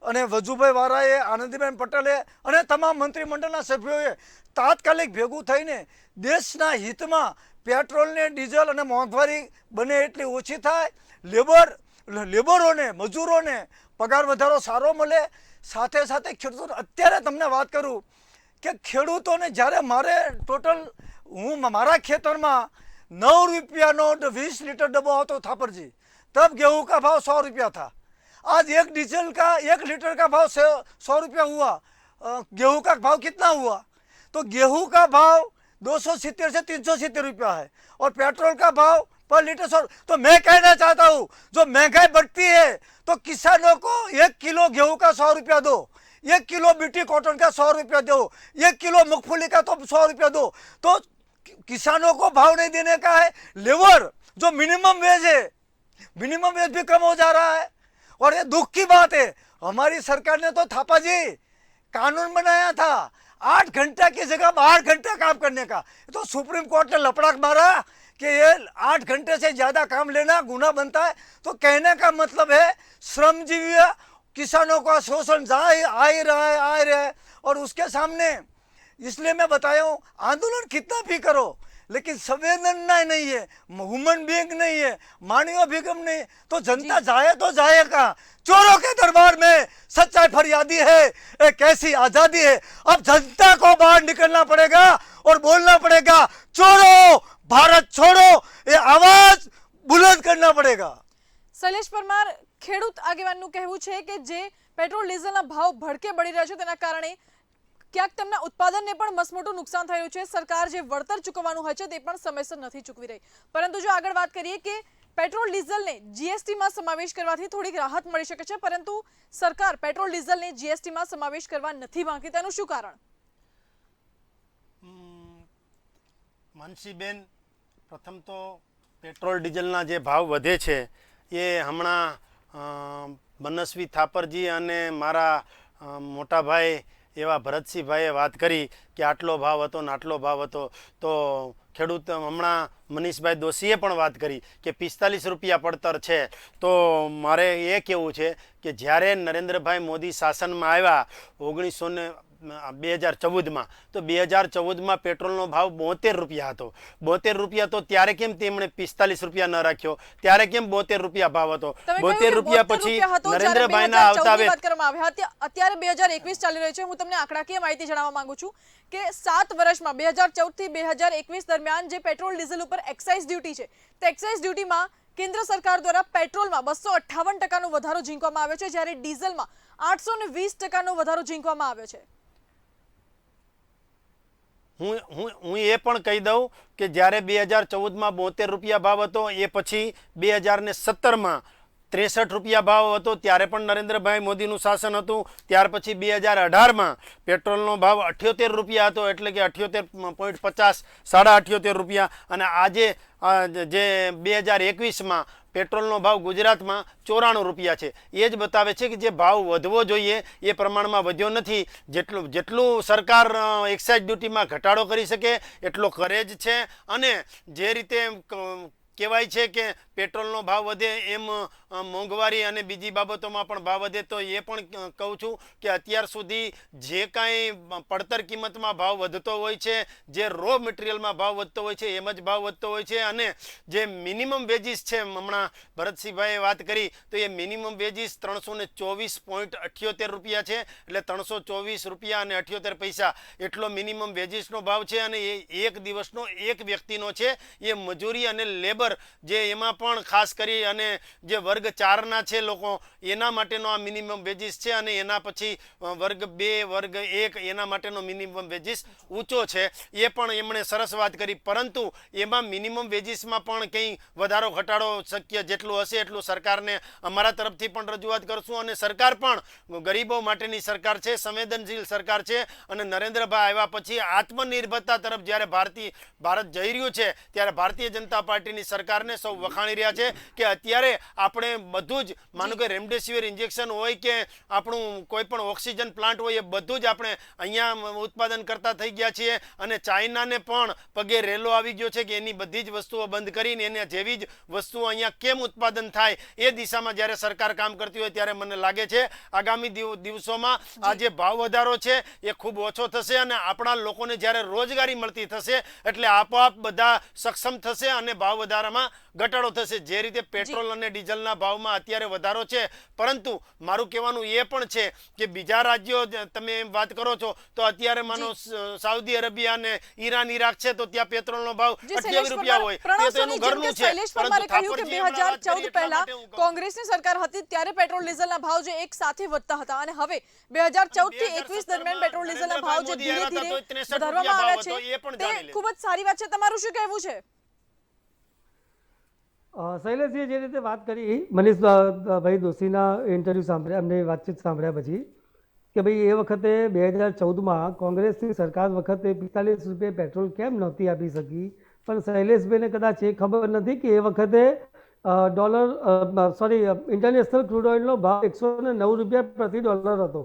અને વજુભાઈ વારાએ, આનંદીબેન પટેલે અને તમામ મંત્રીમંડળના સભ્યોએ તાત્કાલિક ભેગું થઈને દેશના હિતમાં પેટ્રોલને, ડીઝલ અને મોંઘવારી બને એટલી ઓછી થાય, લેબરોને, મજૂરોને પગાર વધારો સારો મળે, સાથે સાથે ખેડૂતો. અત્યારે તમને વાત કરું કે ખેડૂતોને જ્યારે હું મારા ખેતરમાં 9 રૂપિયાનો 20 लीटर डब्बा होता थापर जी, तब गेहूं का भाव 100 रुपया था। आज 1 लीटर का भाव 100 रुपया हुआ। गेहूं का भाव कितना हुआ? तो गेहूं का भाव 270 से 370 रुपया है और पेट्रोल का भाव पर लीटर 100। तो मैं कहना चाहता हूँ, जो महंगाई बढ़ती है तो किसानों को 1 किलो गेहूं का 100 रुपया दो, 1 किलो बीटी कॉटन का 100 रुपया दो, 1 किलो मूंगफली का तो 100 रुपया दो। तो किसानों को भाव नहीं देने का है। लेबर जो मिनिमम वेज है, मिनिमम वेज भी कम हो जा रहा है और ये दुख की बात है। हमारी सरकार ने तो थापा जी कानून बनाया था 8 घंटा की जगह 12 घंटा काम करने का, तो सुप्रीम कोर्ट ने लपड़ाक मारा कि ये 8 घंटे से ज़्यादा काम लेना गुनाह बनता है। तो कहने का मतलब है श्रमजीवी किसानों का शोषण आ ही रहा है और उसके सामने इसलिए मैं बताया हूँ, आंदोलन कितना भी करो लेकिन संवेदना नहीं है, ह्यूमन बीइंग नहीं है, मानवीय बीगम नहीं, तो जनता जाए तो जाए कहाँ? चोरों के दरबार में सच्चाई फरियादी है, एक ऐसी आजादी है। अब जनता को बाहर निकलना पड़ेगा और बोलना पड़ेगा, चोरों भारत छोड़ो, ये आवाज बुलंद करना पड़ेगा। શૈલેષ પરમાર, ખેડૂત આગેવાનનું કહેવું છે કે જે પેટ્રોલ ડીઝલના ભાવ ભડકે બળી રહ્યા છે તેના કારણે ક્યાંક તેમના ઉત્પાદનને પણ મસમોટું નુકસાન થઈ રહ્યું છે। સરકાર જે વળતર ચૂકવવાનું હોય છે તે પણ સમયસર નથી ચૂકવી રહી। પરંતુ જો આગળ વાત કરીએ કે પેટ્રોલ ડીઝલને જીએસટીમાં સમાવેશ કરવાથી થોડીક રાહત મળી શકે છે, પરંતુ સરકાર પેટ્રોલ ડીઝલને જીએસટીમાં સમાવેશ કરવા નથી માંગતી, તેનું શું કારણ? માનસીબેન, પ્રથમ તો પેટ્રોલ ડીઝલના જે ભાવ વધે છે એ હમણાં મનસ્વી થાપરજી અને મારા મોટા ભાઈ એવા ભરતસિંહભાઈએ વાત કરી કે આટલો ભાવ હતો ને આટલો ભાવ હતો, તો ખેડૂત હમણાં મનીષભાઈ દોશીએ પણ વાત કરી કે 45 રૂપિયા પડતર છે। તો મારે એ કહેવું છે કે જ્યારે નરેન્દ્રભાઈ મોદી શાસનમાં આવ્યા 2014માં, તો 2014માં પેટ્રોલનો ભાવ 72 રૂપિયા હતો। 72 રૂપિયા તો ત્યારે કેમ તેમણે 45 રૂપિયા ન રાખ્યો? ત્યારે કેમ 72 રૂપિયા ભાવ હતો? 72 રૂપિયા પછી નરેન્દ્રભાઈના આવતાવે અત્યારે 2021 ચાલી રહ્યું છે। હું તમને આંકડાકીય માહિતી જણાવવા માંગુ છું કે 7 વર્ષમાં 2014 થી 2021 દરમિયાન જે પેટ્રોલ ડીઝલ ઉપર એક્સાઇઝ ડ્યુટી છે, તે એક્સાઇઝ ડ્યુટીમાં કેન્દ્ર સરકાર દ્વારા પેટ્રોલમાં 258% વધારો ઝીંકવામાં આવ્યો છે, જ્યારે ડીઝલમાં 820% વધારો ઝીંકવામાં આવ્યો છે। હું એ પણ કહી દઉં કે જ્યારે 2014માં 72 રૂપિયા ભાવ હતો, એ પછી 2017માં 63 રૂપિયા ભાવ હતો, ત્યારે પણ નરેન્દ્રભાઈ મોદીનું શાસન હતું। ત્યાર પછી 2018માં પેટ્રોલનો ભાવ 78 રૂપિયા હતો, એટલે કે 78.50, 78.5 રૂપિયા। અને આજે જે 2021માં પેટ્રોલનો ભાવ ગુજરાતમાં 94 રૂપિયા છે। એ જ બતાવે છે કે જે ભાવ વધવો જોઈએ એ પ્રમાણમાં વધ્યો નથી। જેટલું સરકાર એક્સાઇઝ ડ્યુટીમાં ઘટાડો કરી શકે એટલો કરે જ છે। અને જે રીતે કહેવાય છે કે પેટ્રોલનો ભાવ વધે એમ મોંઘવારી અને બીજી બાબતોમાં પણ ભાવ વધે, તો એ પણ કહું છું કે અત્યાર સુધી જે કાંઈ પડતર કિંમતમાં ભાવ વધતો હોય છે, જે રો મટીરિયલમાં ભાવ વધતો હોય છે એમ જ ભાવ વધતો હોય છે। અને જે મિનિમમ વેજીસ છે, હમણાં ભરતસિંહભાઈએ વાત કરી, તો એ મિનિમમ વેજીસ 324.78 રૂપિયા છે, એટલે 324 રૂપિયા અને 78 પૈસા એટલો મિનિમમ વેજીસનો ભાવ છે। અને એ એક દિવસનો એક વ્યક્તિનો છે। એ મજૂરી અને લેબર જે એમાં પણ ખાસ કરી અને જે વર્ગ 4ના છે લોકો, એના માટેનો આ મિનિમમ વેજીસ છે। અને એના પછી વર્ગ 2, વર્ગ 1 એના માટેનો મિનિમમ વેજીસ ઊંચો છે। એ પણ એમણે સરસ વાત કરી, પરંતુ એમાં મિનિમમ વેજીસમાં પણ કંઈ વધારો ઘટાડો શક્ય જેટલું હશે એટલું સરકારને અમારા તરફથી પણ રજૂઆત કરશું। અને સરકાર પણ ગરીબો માટેની સરકાર છે, સંવેદનશીલ સરકાર છે। અને નરેન્દ્રભાઈ આવ્યા પછી આત્મનિર્ભરતા તરફ જ્યારે ભારત જઈ રહ્યું છે, ત્યારે ભારતીય જનતા પાર્ટીની સરકારને સૌ વખાણી રહ્યા છે કે અત્યારે આપણે બધું જ માનો કે રેમડેસિવિર ઇન્જેક્શન હોય કે આપણું કોઈ પણ ઓક્સિજન પ્લાન્ટ હોય એ બધું જ આપણે અહીંયા ઉત્પાદન કરતા થઈ ગયા છીએ અને ચાઇનાને પણ પગે રેલો આવી ગયો છે કે એની બધી જ વસ્તુઓ બંધ કરીને એને જેવી જ વસ્તુઓ અહીંયા કેમ ઉત્પાદન થાય એ દિશામાં જ્યારે સરકાર કામ કરતી હોય ત્યારે મને લાગે છે આગામી દિવસોમાં આ જે ભાવ વધારો છે એ ખૂબ ઓછો થશે અને આપણા લોકોને જ્યારે રોજગારી મળતી થશે એટલે આપોઆપ બધા સક્ષમ થશે અને ભાવ વધારામાં ઘટાડો થશે. જે રીતે પેટ્રોલ અને ડીઝલના ભાવમાં અત્યારે વધારો છે, પરંતુ મારું કહેવાનું એ પણ છે કે બીજા રાજ્યો તમે વાત કરો છો તો અત્યારે માનો સાઉદી અરેબિયા અને ઈરાન ઈરાક છે તો ત્યાં પેટ્રોલનો ભાવ 28 રૂપિયા હોય તે તો એનું ઘરનું છે. પરંતુ કહ્યું કે 2014 પહેલા કોંગ્રેસની સરકાર હતી ત્યારે પેટ્રોલ ડીઝલના ભાવ જે એક સાથે વધતા હતા અને હવે 2014 થી 21 દરમિયાન પેટ્રોલ ડીઝલના ભાવ જે ધીરે ધીરે વધારવામાં આવ્યા છે તે ખૂબ જ સારી વાત છે. તમારું શું કહેવું છે? શૈલેષજીએ જે રીતે વાત કરી મનીષભાઈ દોશીના ઇન્ટરવ્યૂ સાંભળ્યા, અમને વાતચીત સાંભળ્યા પછી કે ભાઈ એ વખતે 2014માં કોંગ્રેસની સરકાર વખતે 45 રૂપિયા પેટ્રોલ કેમ નહોતી આપી શકી, પણ શૈલેષભાઈને કદાચ એ ખબર નથી કે એ વખતે ઇન્ટરનેશનલ ક્રૂડ ઓઇલનો ભાવ 109 રૂપિયા પ્રતિ ડોલર હતો,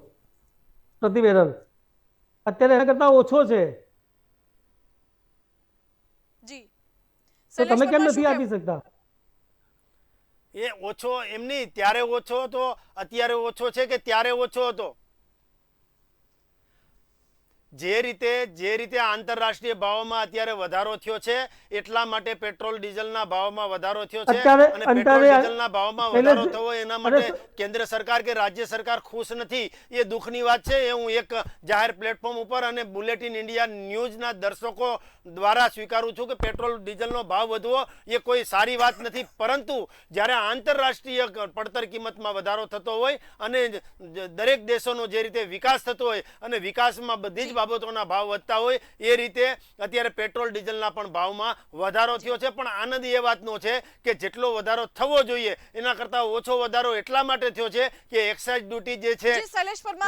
પ્રતિ બેરલ. અત્યારે એના કરતાં ઓછો છે. જી, તો તમે કેમ નથી આપી શકતા? એ ઓછો એમ નહીં, ત્યારે ઓછો હતો, અત્યારે ઓછો છે કે ત્યારે ઓછો હતો? જે રીતે આંતરરાષ્ટ્રીય ભાવોમાં અત્યારે વધારો થયો છે એટલા માટે પેટ્રોલ ડીઝલના ભાવમાં વધારો થયો છે અને પેટ્રોલ ડીઝલના ભાવમાં વધારો થયો એના માટે કેન્દ્ર સરકાર કે રાજ્ય સરકાર ખુશ નથી. એ દુઃખની વાત છે. એ હું એક જાહેર પ્લેટફોર્મ ઉપર અને બુલેટિન ઇન્ડિયા ન્યૂઝના દર્શકો દ્વારા સ્વીકારું છું કે પેટ્રોલ ડીઝલનો ભાવ વધવો એ કોઈ સારી વાત નથી, પરંતુ જ્યારે આંતરરાષ્ટ્રીય પડતર કિંમતમાં વધારો થતો હોય અને દરેક દેશોનો જે રીતે વિકાસ થતો હોય અને વિકાસમાં બધી જ બાબતોના ભાવ વધતા હોય એ રીતે અત્યારે પેટ્રોલ ડીઝલના પણ ભાવમાં વધારો થયો છે. પણ આનંદ એ વાતનો છે કે જેટલો વધારો થવો જોઈએ એના કરતાં ઓછો વધારો એટલા માટે થયો છે કે એક્સાઇઝ ડ્યુટી જે છે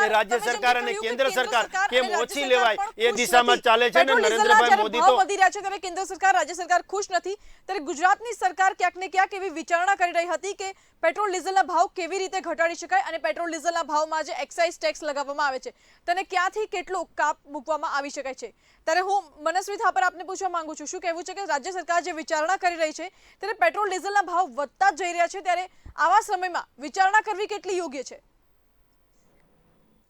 એ રાજ્ય સરકાર અને કેન્દ્ર સરકાર કેમ ઓછી લેવાય એ દિશામાં ચાલે છે ને નરેન્દ્રભાઈ મોદી ભાવ વધી રહ્યા છે ત્યારે કેન્દ્ર સરકાર રાજ્ય સરકાર ખુશ નથી. ત્યારે ગુજરાતની સરકાર ક્યાંક ને ક્યાંક એવી વિચારણા કરી રહી હતી કે પેટ્રોલ ડીઝલના ભાવ કેવી રીતે ઘટાડી શકાય અને પેટ્રોલ ડીઝલના ભાવમાં જે એક્સાઇઝ ટેક્સ લગાવવામાં આવે છે તેને ક્યાંથી કેટલો કાપ મૂકવામાં આવી શકાય છે. ત્યારે હું મનસ્વી થાપર આપને પૂછવા માંગુ છું, શું કહેવું છે કે રાજ્ય સરકાર જે વિચારણા કરી રહી છે ત્યારે પેટ્રોલ ડીઝલના ભાવ વધતા જઈ રહ્યા છે ત્યારે આવા સમયમાં વિચારણા કરવી કેટલી યોગ્ય છે?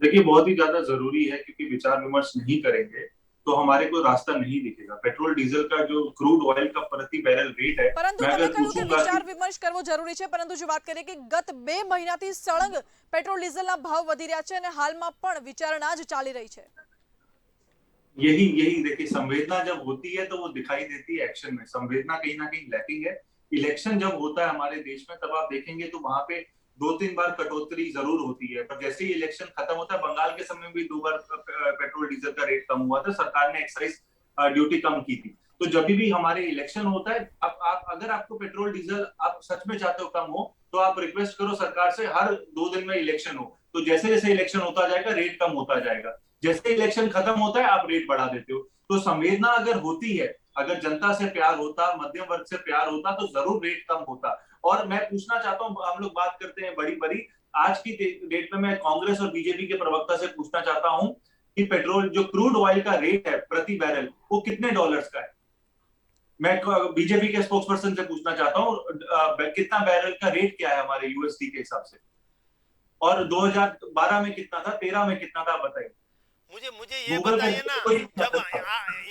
देखिए बहुत ही ज्यादा जरूरी है क्योंकि विचार विमर्श नहीं करेंगे तो हमारे को रास्ता नहीं दिखेगा. पेट्रोल डीजल का जो क्रूड ऑयल का प्रति बैरल रेट है, પરંતુ તમે કહ્યું કે વિચાર વિમર્શ કરવો જરૂરી છે, પરંતુ જો વાત કરીએ કે ગત 2 મહિનાથી સળંગ પેટ્રોલ ડીઝલના ભાવ વધી રહ્યા છે અને હાલમાં પણ વિચારણા જ ચાલી રહી છે. यही देखिए संवेदना जब होती है तो वो दिखाई देती है एक्शन में. संवेदना कहीं ना कहीं लैकिंग है. इलेक्शन जब होता है हमारे देश में तब आप देखेंगे तो वहां पे 2-3 बार कटौती जरूर होती है, पर जैसे ही इलेक्शन खत्म होता है, बंगाल के समय भी 2 बार पेट्रोल डीजल का रेट कम हुआ था, सरकार ने एक्साइज ड्यूटी कम की थी. तो जब भी हमारे इलेक्शन होता है, आप अगर आपको पेट्रोल डीजल आप सच में चाहते हो कम हो तो आप रिक्वेस्ट करो सरकार से हर 2 दिन में इलेक्शन हो, तो जैसे जैसे इलेक्शन होता जाएगा रेट कम होता जाएगा. जैसे इलेक्शन खत्म होता है आप रेट बढ़ा देते हो. तो संवेदना अगर होती है, अगर जनता से प्यार होता, मध्यम वर्ग से प्यार होता तो जरूर रेट कम होता. और मैं पूछना चाहता हूँ, हम लोग बात करते हैं बड़ी बड़ी, आज की डेट में मैं कांग्रेस और बीजेपी के प्रवक्ता से पूछना चाहता हूँ कि पेट्रोल जो क्रूड ऑयल का रेट है प्रति बैरल वो कितने डॉलर्स का है? मैं बीजेपी के स्पोक्स पर्सन से पूछना चाहता हूँ कितना बैरल का रेट क्या है हमारे यूएसडी के हिसाब से, और 2012 में कितना था, 13 में कितना था, बताइए मुझे ये बताइए ना, जब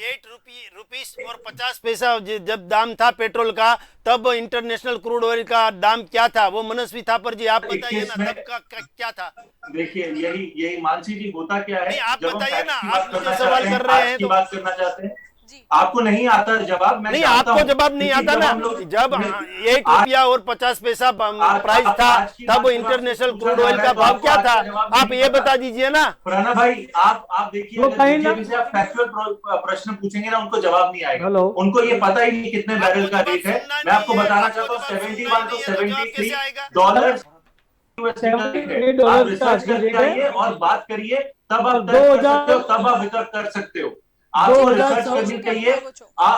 8 रुपीस और 50 पैसा जब दाम था पेट्रोल का तब इंटरनेशनल क्रूड ऑयल का दाम क्या था? वो मनस्वी थापर जी आप बताइए ना, तब का क्या था? देखिए यही मानसी जी होता क्या है, नहीं आप जब बताइए ना, हम आप मुझे सवाल कर रहे हैं तो बात करना चाहते हैं, आपको नहीं आता जवाब? मैं नहीं, आपको जवाब नहीं आता ना. जब 8 रुपया और 50 पैसा प्राइस था तब इंटरनेशनल क्रूड ऑयल का भाव क्या था? आप ये बता दीजिए ना. प्रणव भाई आप देखिए, बीजेपी से आप फैक्चुअल प्रश्न पूछेंगे ना उनको जवाब नहीं आएगा. उनको ये पता ही नहीं कितने बैरल का रेट है. मैं आपको बताना चाहता हूँ 71 to 73 डॉलर आप रिसर्च करके आइए और बात करिए, तब आप तब आप वितर्क कर सकते हो. आपको 2014 रिसर्च करनी चाहिए।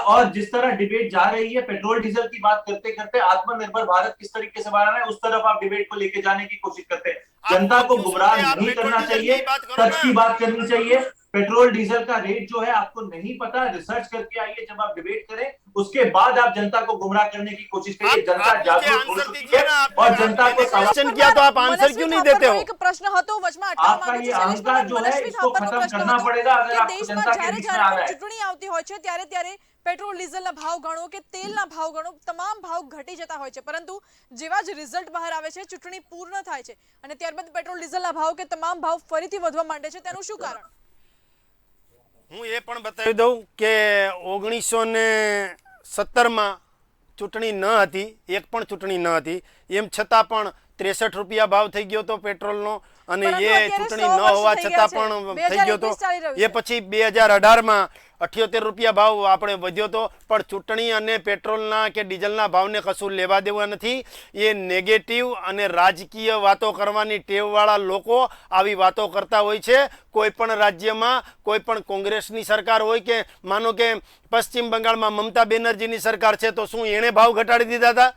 और जिस तरह डिबेट जा रही है पेट्रोल डीजल की बात करते करते आत्मनिर्भर भारत किस तरीके से बनाना है उस तरफ आप डिबेट को लेके जाने की कोशिश करते हैं। जनता को गुमराह नहीं करना चाहिए, सच की बात करनी चाहिए। पेट्रोल डीजल का रेट जो है आपको नहीं पता, रिसर्च करके आइए, जब आप डिबेट करें उसके बाद आप जनता को गुमराह करने की कोशिश करिए। जनता जागरूक हो चुकी है और जनता को क्वेश्चन किया तो आप आंसर क्यों नहीं देते हो? એક પ્રશ્ન હતો વચમાં आपका ये अहंकार जो है इसको खत्म करना पड़ेगा अगर आपको जनता के बीच में आना है। ચૂંટણી આવતી હોય છે ત્યારે ત્યારે પેટ્રોલ ડીઝલના ભાવ ગણો કે તેલના ભાવ ગણો તમામ ભાવ ઘટી જતા હોય છે, પરંતુ જેવા જ રિઝલ્ટ બહાર આવે છે, ચૂંટણી પૂર્ણ થાય છે અને ત્યારબાદ પેટ્રોલ ડીઝલના ભાવ કે તમામ ભાવ ફરીથી વધવા માંડે છે, તેનું શું કારણ? હું એ પણ બતાવી દઉં કે 1917માં ચૂંટણી ન હતી, એક પણ ચૂંટણી ન હતી, એમ છતાં પણ 63 રૂપિયા ભાવ થઈ ગયો તો પેટ્રોલનો, અને પરંતુ એ અત્યારે ચૂંટણી 100 ન હોવા વર્ષ થઈ છતાં ગયા પણ છે. થઈ ગયો તો. 2021 ચાલી રહ્યું એ છે. પછી 2018માં 78 રૂપિયા ભાવ આપણે વધ્યો તો, પણ ચૂંટણી અને પેટ્રોલના કે ડીઝલના ભાવને કશું લેવા દેવા નથી. એ નેગેટિવ અને રાજકીય વાતો કરવાની ટેવવાળા લોકો આવી વાતો કરતા હોય છે. કોઈ પણ રાજ્યમાં કોઈ પણ કોંગ્રેસની સરકાર હોય કે માનો કે પશ્ચિમ બંગાળમાં મમતા બેનર્જીની સરકાર છે તો શું એણે ભાવ ઘટાડી દીધા હતા?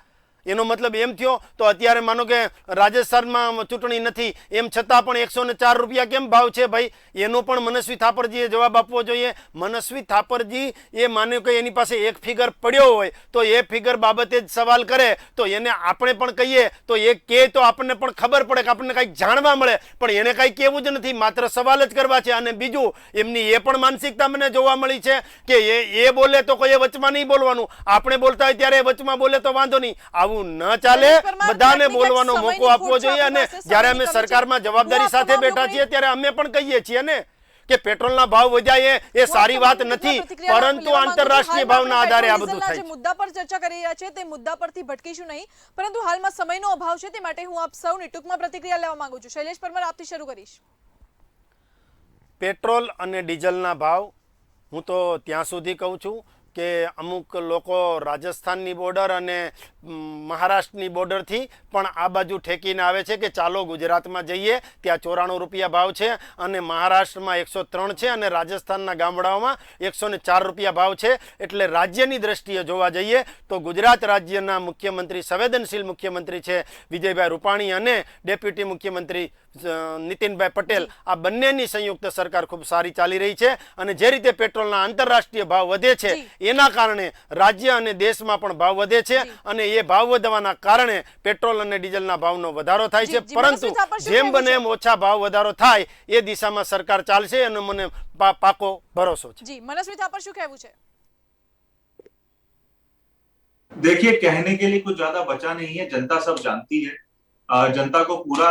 એનો મતલબ એમ થયો તો અત્યારે માનો કે રાજસ્થાનમાં ચૂંટણી નથી એમ છતાં પણ 104 રૂપિયા કેમ ભાવ છે ભાઈ? એનો પણ મનસ્વી થાપરજીએ જવાબ આપવો જોઈએ. મનસ્વી થાપરજી એ માને કે એની પાસે એક ફિગર પડ્યો હોય તો એ ફિગર બાબતે જ સવાલ કરે તો એને આપણે પણ કહીએ તો એ કહે તો આપણને પણ ખબર પડે કે આપણને કંઈક જાણવા મળે, પણ એને કંઈ કહેવું જ નથી, માત્ર સવાલ જ કરવા છે. અને બીજું એમની એ પણ માનસિકતા મને જોવા મળી છે કે એ બોલે તો કોઈ વચમાં નહીં બોલવાનું, આપણે બોલતા હોય ત્યારે વચમાં બોલે તો વાંધો નહીં. આવું ન ચાલે, બધાને બોલવાનો મોકો આપવો જોઈએ. અને જ્યારે અમે સરકારમાં જવાબદારી સાથે બેઠા છીએ ત્યારે અમે પણ કહીએ છીએ ને કે પેટ્રોલના ભાવ વધ્યા એ સારી વાત નથી, પરંતુ આંતરરાષ્ટ્રીય ભાવના આધારે આ બધું થાય છે. મુદ્દા પર ચર્ચા કરી રહ્યા છે તે મુદ્દા પરથી ભટકીશું નહીં, પરંતુ હાલમાં સમયનો અભાવ છે તે માટે હું આપ સૌની ટૂંકમાં પ્રતિક્રિયા લેવા માંગુ છું. શૈલેષ પરમાર, આપથી શરૂ કરીશ. પેટ્રોલ અને ડીઝલના ભાવ હું તો ત્યાં સુધી કહું છું કે અમુક લોકો રાજસ્થાનની બોર્ડર અને મહારાષ્ટ્રની બોર્ડરથી પણ આ બાજુ ઠેકીને આવે છે કે ચાલો ગુજરાતમાં જઈએ, ત્યાં 94 રૂપિયા ભાવ છે અને મહારાષ્ટ્રમાં 103 છે અને રાજસ્થાનના ગામડાઓમાં 104 રૂપિયા ભાવ છે. એટલે રાજ્યની દ્રષ્ટિએ જોવા જઈએ તો ગુજરાત રાજ્યના મુખ્યમંત્રી, સંવેદનશીલ મુખ્યમંત્રી છે વિજયભાઈ રૂપાણી અને ડેપ્યુટી મુખ્યમંત્રી નીતિનભાઈ પટેલ, આ બંનેની સંયુક્ત સરકાર ખૂબ સારી ચાલી રહી છે. અને જે રીતે પેટ્રોલના આંતરરાષ્ટ્રીય ભાવ વધે છે એના કારણે રાજ્ય અને દેશમાં પણ ભાવ વધે છે અને એ ભાવ વધવાના કારણે પેટ્રોલ અને ડીઝલના ભાવનો વધારો થાય છે. પરંતુ જેમ બને એમ ઓછા ભાવ વધારો થાય એ દિશામાં સરકાર ચાલશે અને મને પાકો ભરોસો છે. જી મનસ્વી થાપર, શું કહેવું છે? देखिए, कहने के लिए कुछ ज्यादा बचा नहीं है, जनता सब जानती है। जनता को पूरा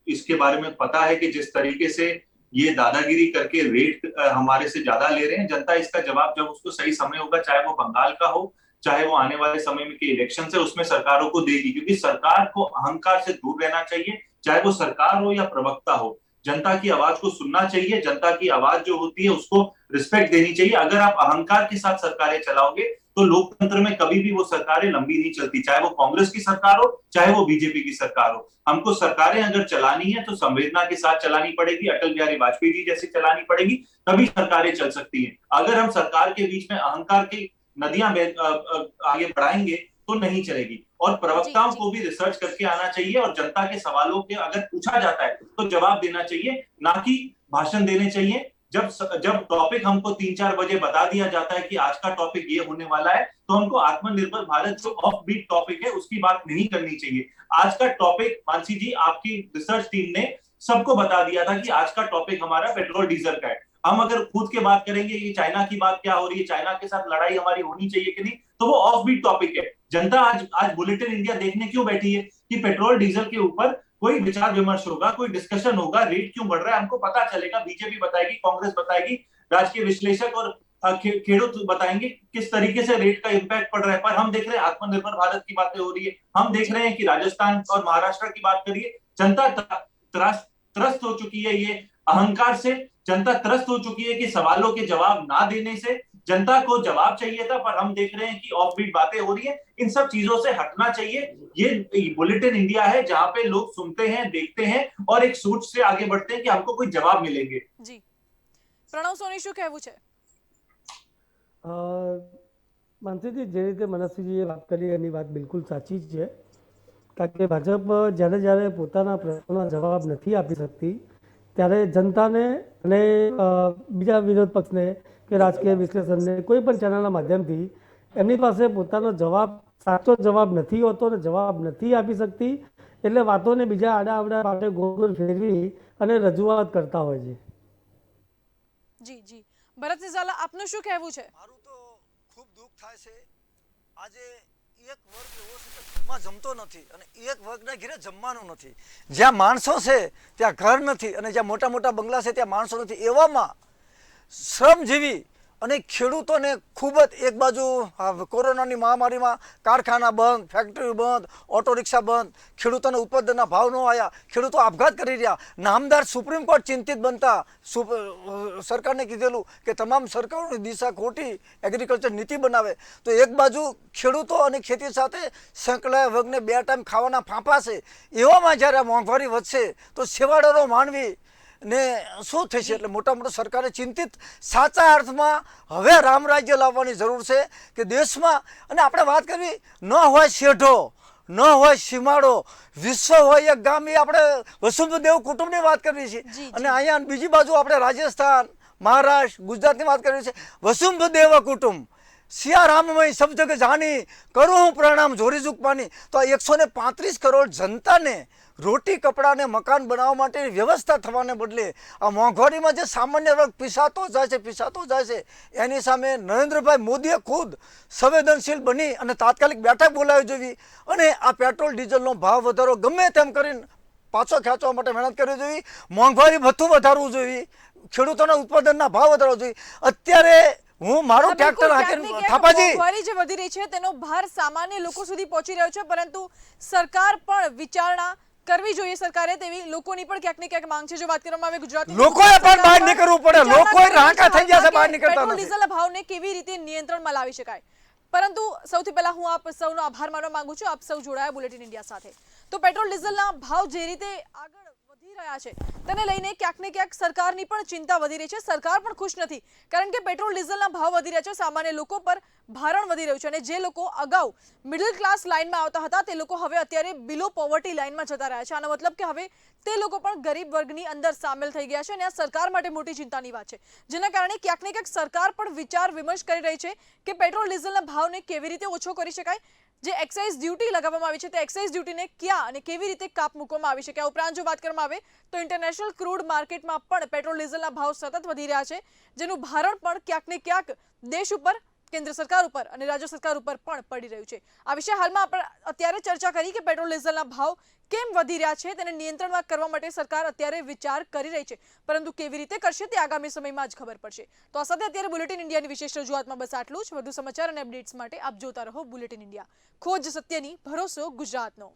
इसके बारे में पता है कि जिस तरीके से ये दादागिरी करके रेट हमारे से ज्यादा ले रहे हैं, जनता इसका जवाब जब उसको सही समय होगा, चाहे वो बंगाल का हो चाहे वो आने वाले समय में के इलेक्शन से, उसमें सरकारों को देगी। क्योंकि सरकार को अहंकार से दूर रहना चाहिए, चाहे वो सरकार हो या प्रवक्ता हो। जनता की आवाज को सुनना चाहिए, जनता की आवाज जो होती है उसको रिस्पेक्ट देनी चाहिए। अगर आप अहंकार के साथ सरकारें चलाओगे तो लोकतंत्र में कभी भी वो सरकारें लंबी नहीं चलती, चाहे वो कांग्रेस की सरकार हो चाहे वो बीजेपी की सरकार हो। हमको सरकारें अगर चलानी है तो संवेदना के साथ चलानी पड़ेगी, अटल बिहारी वाजपेयी जी जैसी चलानी पड़ेगी, तभी सरकारें चल सकती हैं। अगर हम सरकार के बीच में अहंकार की नदियां आगे बढ़ाएंगे तो नहीं चलेगी। और प्रवक्ताओं को भी रिसर्च करके आना चाहिए और जनता के सवालों के अगर पूछा जाता है तो जवाब देना चाहिए, ना कि भाषण देने चाहिए। जब टॉपिक हमको 3-4 बजे बता दिया जाता है कि आज का टॉपिक ये होने वाला है, तो हमको आत्मनिर्भर भारत जो ऑफ बीट टॉपिक है उसकी बात नहीं करनी चाहिए। आज का टॉपिक मानसी जी, आपकी रिसर्च टीम ने सबको बता दिया था कि आज का टॉपिक हमारा पेट्रोल डीजल का है। हम अगर खुद के बात करेंगे कि चाइना की बात क्या हो रही है, चाइना के साथ लड़ाई हमारी होनी चाहिए कि नहीं, तो वो ऑफ बीट टॉपिक है। जनता आज बुलेटिन इंडिया देखने क्यों बैठी है कि पेट्रोल डीजल के ऊपर कोई विचार विमर्श होगा, कोई डिस्कशन होगा, रेट क्यों बढ़ रहा है हमको पता चलेगा। बीजेपी बताएगी, कांग्रेस बताएगी, राजकीय विश्लेषक और खेडूत बताएंगे किस तरीके से रेट का इंपैक्ट पड़ रहा है। पर हम देख रहे हैं आत्मनिर्भर भारत की बातें हो रही है, हम देख रहे हैं कि राजस्थान और महाराष्ट्र की बात करिए, जनता त्रस्त हो चुकी है ये अहंकार से, जनता त्रस्त हो चुकी है कि सवालों के जवाब ना देने से। जनता को जवाब चाहिए था, पर हम देख रहे हैं कि ऑफ बीट बातें हो रही है। इन सब चीजों से हटना चाहिए। ये बुलेटिन इंडिया है जहां पे लोग सुनते हैं, देखते हैं और एक सोच से आगे बढ़ते हैं कि हमको कोई जवाब मिलेंगे। जी प्रणव सोनी, શું કહેવું છે? માનસીજી, જે રીતે મનસ્વીજીએ વાત કરી એની વાત બિલકુલ સાચી જ છે. કારણ કે ભાજપ જ્યારે પોતાના પ્રશ્નોના જવાબ નથી આપી શકતી ત્યારે જનતાને અને બીજા વિરોધ પક્ષને કે રાજકીય વિશ્લેષણને કોઈ પણ ચેનલના માધ્યમથી એમની પાસે પોતાનો જવાબ, સાચો જવાબ નથી હોતો અને જવાબ નથી આપી શકતી, એટલે વાતોને બીજા આડા માટે ગોળ ગોળ ફેરવી અને રજૂઆત કરતા હોય છે. જી જી, ભરતસિંહ ઝાલા, આપનું શું કહેવું છે? મારું તો ખૂબ દુઃખ થાય છે. આજે એક વર્ગ એવો છે કે ઘરમાં જમતો નથી અને એક વર્ગના ઘરે જમવાનું નથી. જ્યાં માણસો છે ત્યાં ઘર નથી અને જ્યાં મોટા મોટા બંગલા છે ત્યાં માણસો નથી. એવામાં શ્રમજીવી અને ખેડૂતોને ખૂબ જ એક બાજુ કોરોનાની મહામારીમાં કારખાના બંધ, ફેક્ટરી બંધ, ઓટો રિક્ષા બંધ, ખેડૂતોને ઉત્પાદનના ભાવ ન આવ્યા, ખેડૂતો આપઘાત કરી રહ્યા. નામદાર સુપ્રીમ કોર્ટ ચિંતિત બનતા સરકારને કીધેલું કે તમામ સરકારોની દિશા ખોટી એગ્રીકલ્ચર નીતિ બનાવે. તો એક બાજુ ખેડૂતો અને ખેતી સાથે સંકળાયેલા વર્ગને 2 ટાઈમ ખાવાના ફાંફા છે. એવામાં જ્યારે મોંઘવારી વધશે તો છેવાડાનો માનવી ને શું થશે? એટલે મોટા મોટા સરકારે ચિંતિત, સાચા અર્થમાં હવે રામ રાજ્ય લાવવાની જરૂર છે કે દેશમાં. અને આપણે વાત કરવી, ન હોય શેઢો, ન હોય સીમાડો, વિશ્વ હોય એક ગામ, એ આપણે વસુંધદેવ કુટુંબની વાત કરવી છે. અને અહીંયા બીજી બાજુ આપણે રાજસ્થાન, મહારાષ્ટ્ર, ગુજરાતની વાત કરવી છે. વસુંધદેવ કુટુંબ, સિયારામમય સબ જગ જાની, કરું હું પ્રણામ જોરી ઝુક પાની. તો 135 કરોડ જનતાને રોટી, કપડાં ને મકાન બનાવવા માટેની વ્યવસ્થા થવાને બદલે આ મોંઘવારીમાં જે સામાન્ય વર્ગ પીસાતો જાય છે એની સામે નરેન્દ્રભાઈ મોદીએ ખુદ સંવેદનશીલ બની અને તાત્કાલિક બેઠક બોલાવી જોવી અને આ પેટ્રોલ ડીઝલનો ભાવ વધારો ગમે તેમ કરીને પાછો ખેંચવા માટે મહેનત કરવી જોઈએ. મોંઘવારી ભથ્થું વધારવું જોઈએ, ખેડૂતોના ઉત્પાદનના ભાવ વધારવો જોઈએ. અત્યારે હું મારું ટ્રેક્ટર હાંકીને થાપાજી, મોંઘવારી જે વધી રહી છે તેનો ભાર સામાન્ય લોકો સુધી પહોંચી રહ્યો છે, પરંતુ સરકાર પણ વિચારણા કરવી જોઈએ સરકારે, તેવી લોકોની પણ ક્યાંક ને ક્યાંક માંગ છે. જો વાત કરવામાં આવે ગુજરાતની, લોકોએ પણ બહાર નીકળવું પડે. લોકોએ રાંકા થઈ ગયા છે, બહાર નીકળતા પેટ્રોલ નથી. ડીઝલના ભાવને કેવી રીતે નિયંત્રણમાં લાવી શકાય. પરંતુ સૌથી પહેલા હું આપ સૌનો આભાર માનવા માંગુ છું, આપ સૌ જોડાયા બુલેટિન ઇન્ડિયા સાથે. તો પેટ્રોલ ડીઝલના ભાવ જે રીતે આગળ વધી રહ્યા છે તેને લઈને ક્યાંક ને ક્યાંક સરકારની પણ ચિંતા વધી રહી છે. સરકાર પણ ખુશ નથી, કારણ કે પેટ્રોલ ડીઝલના ભાવ વધી રહ્યા છે, સામાન્ય લોકો પર ભારણ વધી રહ્યું છે. અને જે લોકો અગાઉ મિડલ ક્લાસ લાઇનમાં આવતા હતા તે લોકો હવે અત્યારે બિલો પોવર્ટી લાઇનમાં જતા રહ્યા છે. આનો મતલબ કે હવે તે લોકો પણ ગરીબ વર્ગની અંદર સામેલ થઈ ગયા છે અને આ સરકાર માટે મોટી ચિંતાની વાત છે, જેના કારણે ક્યાંક ને ક્યાંક સરકાર પણ વિચાર વિમર્શ કરી રહી છે કે પેટ્રોલ ડીઝલના ભાવને કેવી રીતે ઓછો કરી શકાય. જે એક્સાઇઝ ડ્યુટી લગાવવામાં આવી છે તે એક્સાઇઝ ડ્યુટીને ક્યાં અને કેવી રીતે કાપ મૂકવામાં આવી શકે. આ ઉપરાંત જો વાત કરવામાં આવે તો ઇન્ટરનેશનલ ક્રૂડ માર્કેટમાં પણ પેટ્રોલ ડીઝલના ભાવ સતત વધી રહ્યા છે, જેનું ભારણ પણ ક્યાંક ને ક્યાંક દેશ ઉપર, કેન્દ્ર સરકાર ઉપર અને રાજ્ય સરકાર ઉપર પણ પડી રહ્યું છે. આ વિશે હાલમાં આપણે અત્યારે ચર્ચા કરી કે પેટ્રોલ ડીઝલના ભાવ કેમ વધી રહ્યા છે, તેને નિયંત્રણમાં કરવા માટે સરકાર અત્યારે વિચાર કરી રહી છે, પરંતુ કેવી રીતે કરશે તે આગામી સમયમાં જ ખબર પડશે. તો આ સાથે અત્યારે બુલેટિન ઇન્ડિયાની વિશેષ રજૂઆતમાં બસ આટલું જ. વધુ સમાચાર અને અપડેટ્સ માટે આપ જોતા રહો બુલેટિન ઇન્ડિયા. ખોજ સત્યની, ભરોસો ગુજરાતનો.